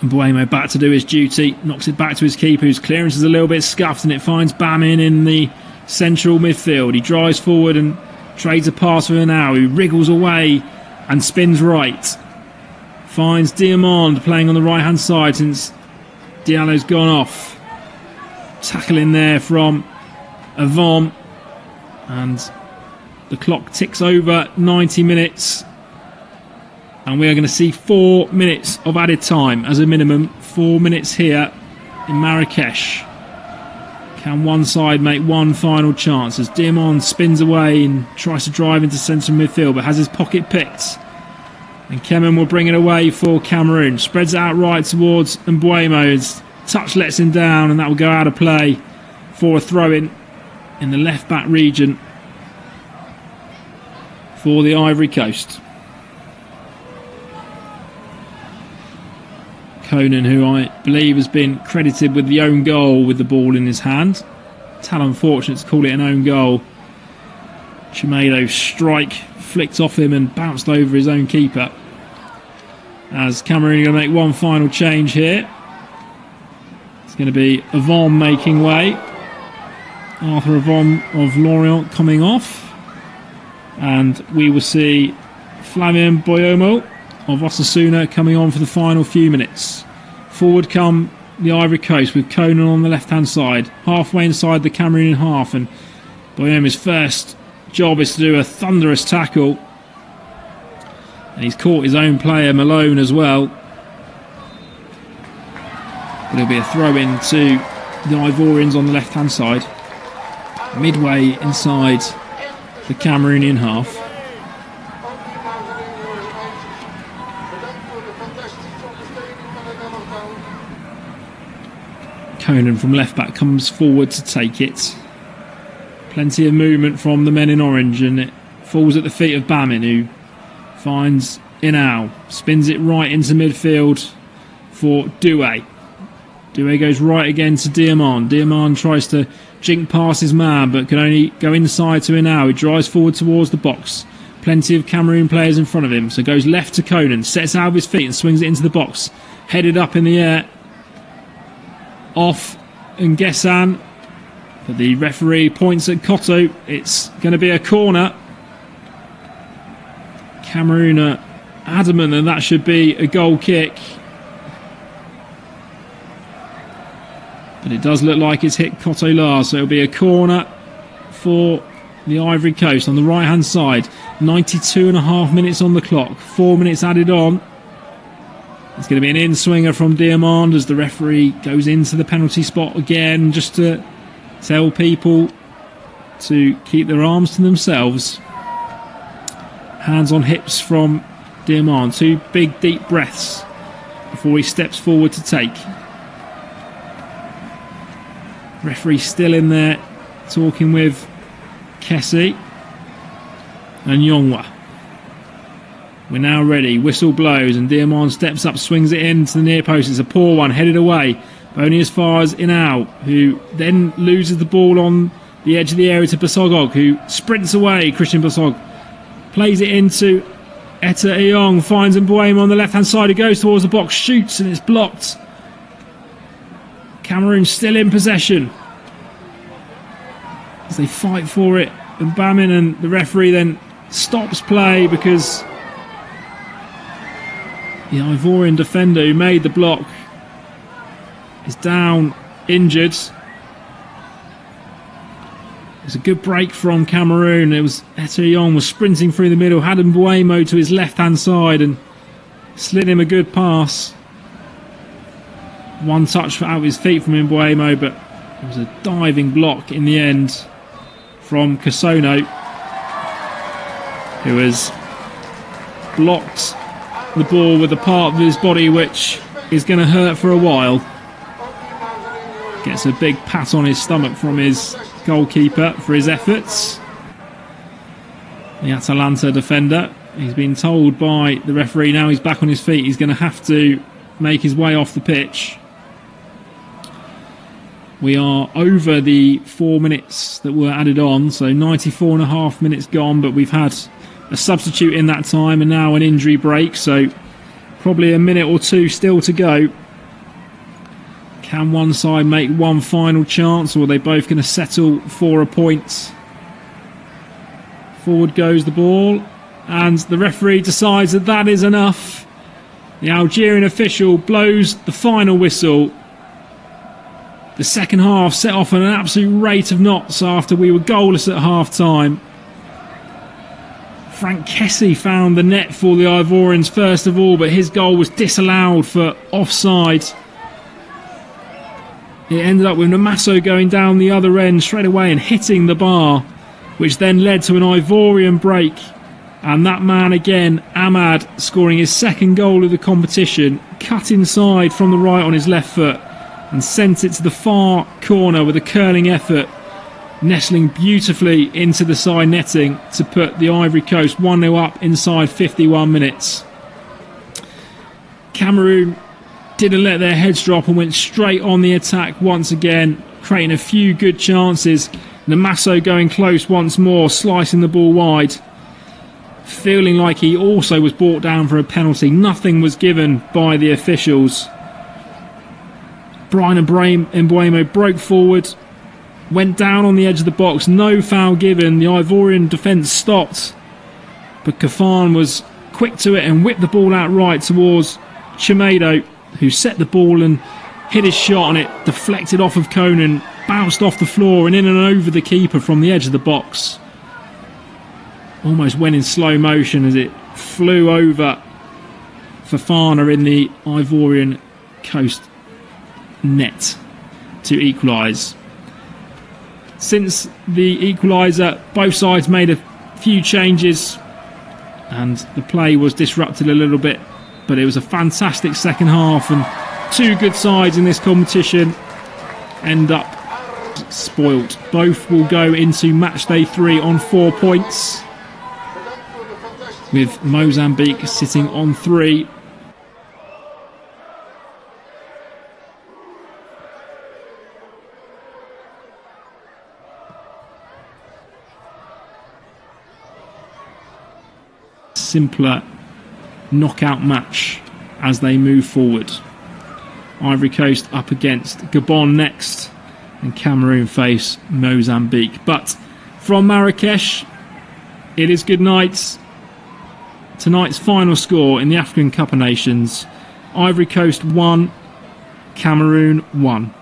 And Buemo back to do his duty, knocks it back to his keeper, whose clearance is a little bit scuffed, and it finds Bamin in the central midfield. He drives forward and trades a pass with Anao, who wriggles away and spins right. Finds Diamand playing on the right hand side since Diallo's gone off. Tackling there from Avom, and the clock ticks over 90 minutes, and we are going to see 4 minutes of added time as a minimum. 4 minutes here in Marrakesh. Can one side make one final chance as Diamand spins away and tries to drive into central midfield, but has his pocket picked, and Kemen will bring it away for Cameroon. Spreads it out right towards Mbuemo. His touch lets him down, and that will go out of play for a throw-in in the left-back region for the Ivory Coast. Conan, who I believe has been credited with the own goal with the ball in his hand. It's how unfortunate to call it an own goal. Chimedo's strike flicked off him and bounced over his own keeper. As Cameroon are going to make one final change here. It's going to be Avon making way. Arthur Avon of Lorient coming off. And we will see Flavien Boyomo of Osasuna coming on for the final few minutes. Forward come the Ivory Coast with Conan on the left hand side, halfway inside the Cameroonian half, and Boyomo's first job is to do a thunderous tackle, and he's caught his own player Malone as well. It'll be a throw in to the Ivorians on the left hand side, midway inside the Cameroonian half. Conan from left back comes forward to take it. Plenty of movement from the men in orange, and it falls at the feet of Bamin, who finds Inao, spins it right into midfield for Doué. Doué goes right again to Diamand. Diamand tries to jink past his man, but can only go inside to Inau. He drives forward towards the box. Plenty of Cameroon players in front of him, so goes left to Conan, sets out of his feet and swings it into the box. Headed up in the air. Off Ngessan. But the referee points at Cote. It's going to be a corner. Cameroon are adamant that that should be a goal kick. But it does look like it's hit Cote so it'll be a corner for the Ivory Coast on the right hand side. 92.5 minutes on the clock, 4 minutes added on. It's going to be an in-swinger from Diamand as the referee goes into the penalty spot again, just to tell people to keep their arms to themselves. Hands on hips from Diamand, 2 big deep breaths before he steps forward to take. Referee still in there talking with Kessie and Yongwa. We're now ready. Whistle blows and Diamand steps up, swings it into the near post. It's a poor one, headed away, but only as far as Inau, who then loses the ball on the edge of the area to Basogog, who sprints away. Christian Basog plays it into Etta Eyong, finds Mbuema on the left hand side, who goes towards the box, shoots, and it's blocked. Cameroon still in possession as they fight for it, and Bamin, and the referee then stops play because the Ivorian defender who made the block is down, injured. It's a good break from Cameroon. It was Eto'o was sprinting through the middle, had Mbuemo to his left hand side and slid him a good pass. One touch out of his feet from Mbuemo, but it was a diving block in the end from Kasono, who has blocked the ball with a part of his body which is going to hurt for a while. Gets a big pat on his stomach from his goalkeeper for his efforts. The Atalanta defender, he's been told by the referee now he's back on his feet, he's going to have to make his way off the pitch. We are over the 4 minutes that were added on, so 94.5 minutes gone, but we've had a substitute in that time and now an injury break, so probably a minute or two still to go. Can one side make one final chance, or are they both going to settle for a point? Forward goes the ball, and the referee decides that that is enough. The Algerian official blows the final whistle. The second half set off at an absolute rate of knots after we were goalless at half time. Frank Kessie found the net for the Ivorians first of all, but his goal was disallowed for offside. It ended up with Namaso going down the other end straight away and hitting the bar, which then led to an Ivorian break. And that man again, Ahmad, scoring his second goal of the competition, cut inside from the right on his left foot and sent it to the far corner with a curling effort, nestling beautifully into the side netting to put the Ivory Coast 1-0 up inside 51 minutes. Cameroon didn't let their heads drop and went straight on the attack once again, creating a few good chances. Namaso going close once more, slicing the ball wide, feeling like he also was brought down for a penalty. Nothing was given by the officials. Brian Mbuemo broke forward, went down on the edge of the box, no foul given. The Ivorian defence stopped, but Kafan was quick to it and whipped the ball out right towards Chimedo, who set the ball and hit his shot, and it deflected off of Conan, bounced off the floor and in and over the keeper from the edge of the box. Almost went in slow motion as it flew over Fofana in the Ivorian Coast net to equalise. Since the equaliser, both sides made a few changes and the play was disrupted a little bit, but it was a fantastic second half, and two good sides in this competition end up spoilt. Both will go into match day 3 on 4 points, with Mozambique sitting on 3. simpler knockout match as they move forward. Ivory Coast up against Gabon next, and Cameroon face Mozambique. But from Marrakesh, it is good night. Tonight's final score in the African Cup of Nations: Ivory Coast 1, Cameroon 1.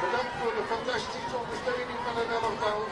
Bedankt voor de fantastische ondersteuning van het elftal.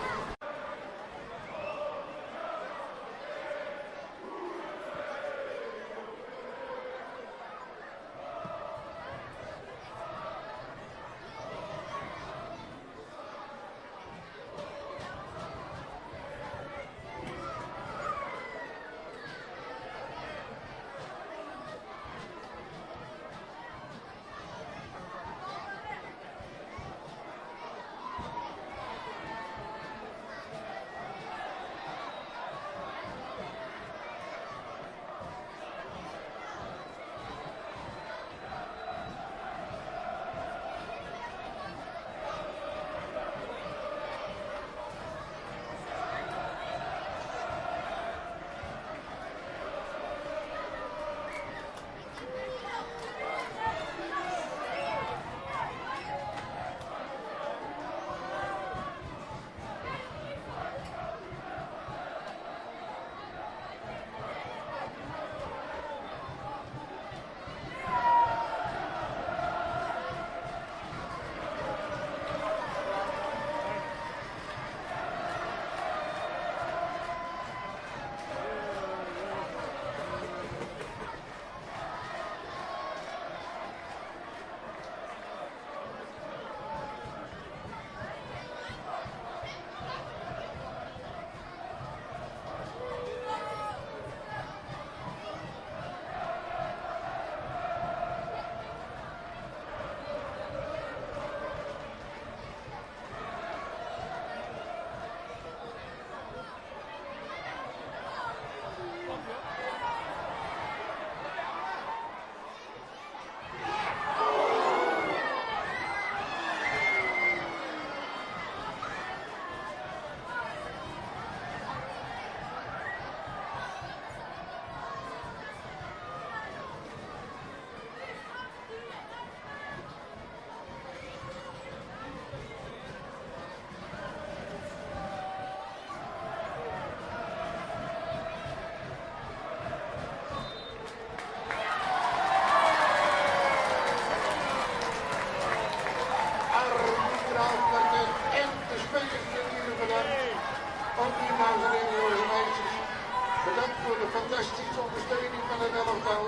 Bedankt voor de fantastische ondersteuning van het elftal.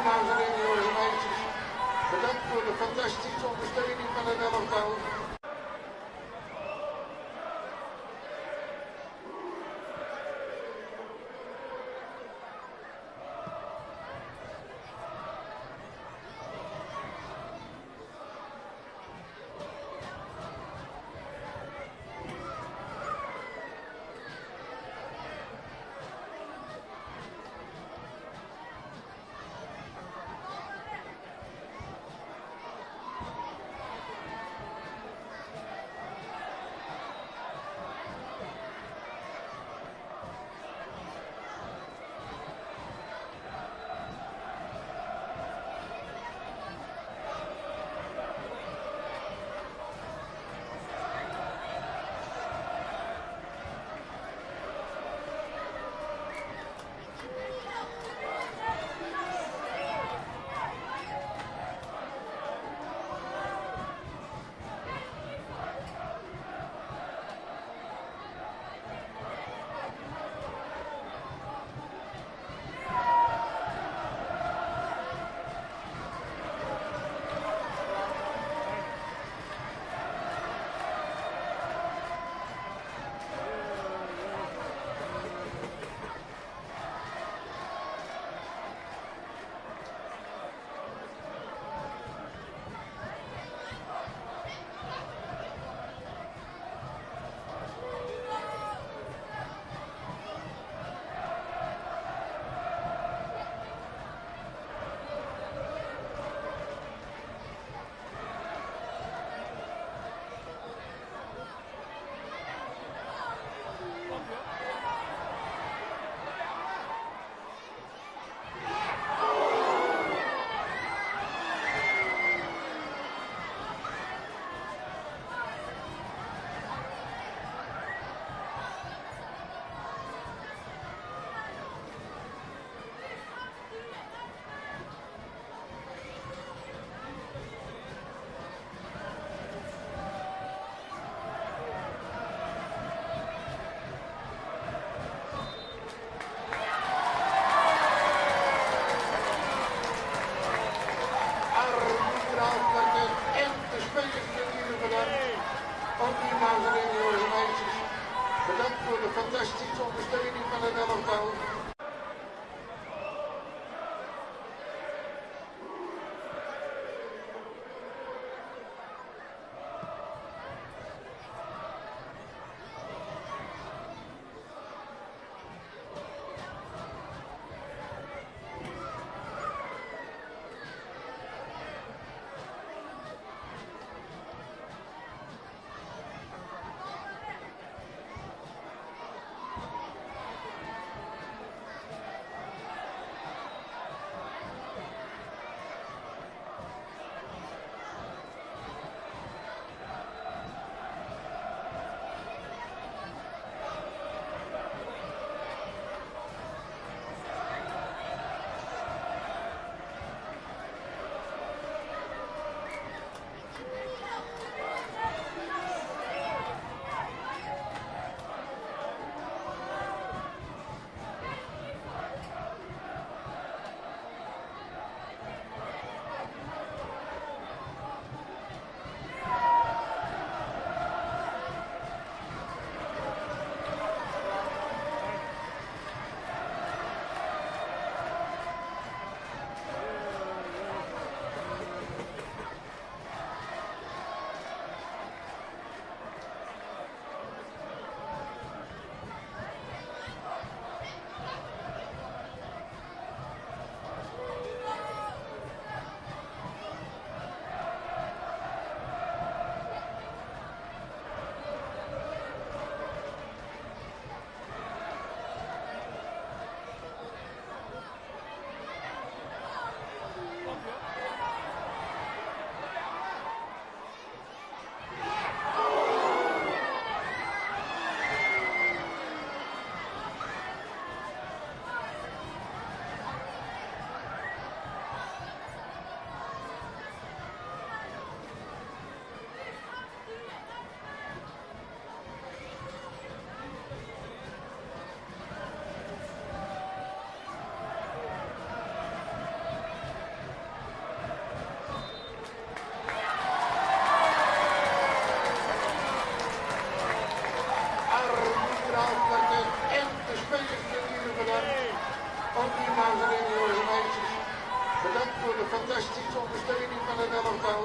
dames en heren, jongens en meisjes. Bedankt voor de fantastische ondersteuning van het elftal. dames en heren, jongens en meisjes. Bedankt voor de fantastische ondersteuning van het elftal.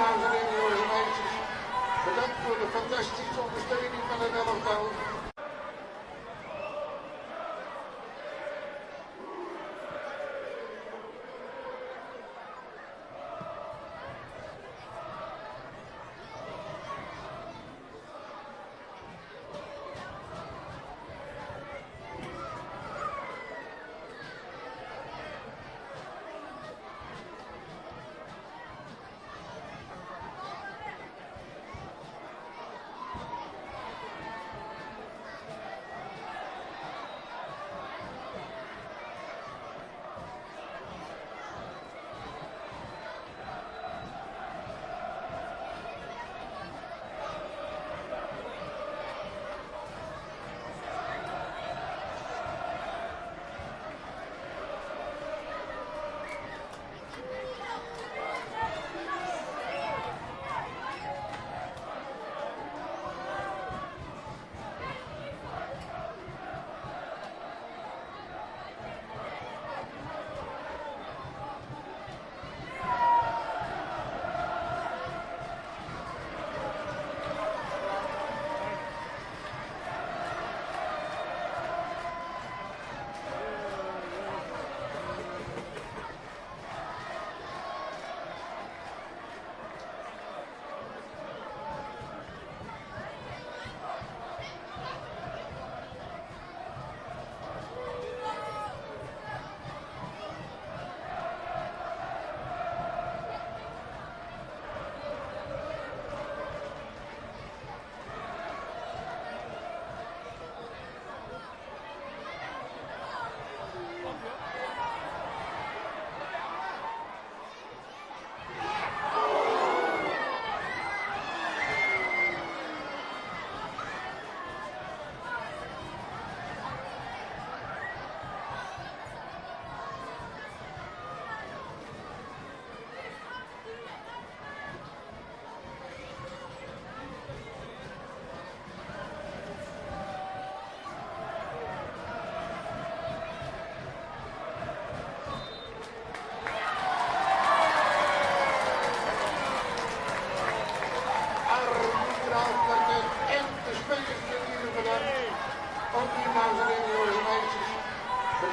Dames en heren, jongens en meisjes. Bedankt voor de fantastische ondersteuning van het elftal.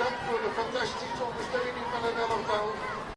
Bedankt voor de fantastische ondersteuning van het elftal.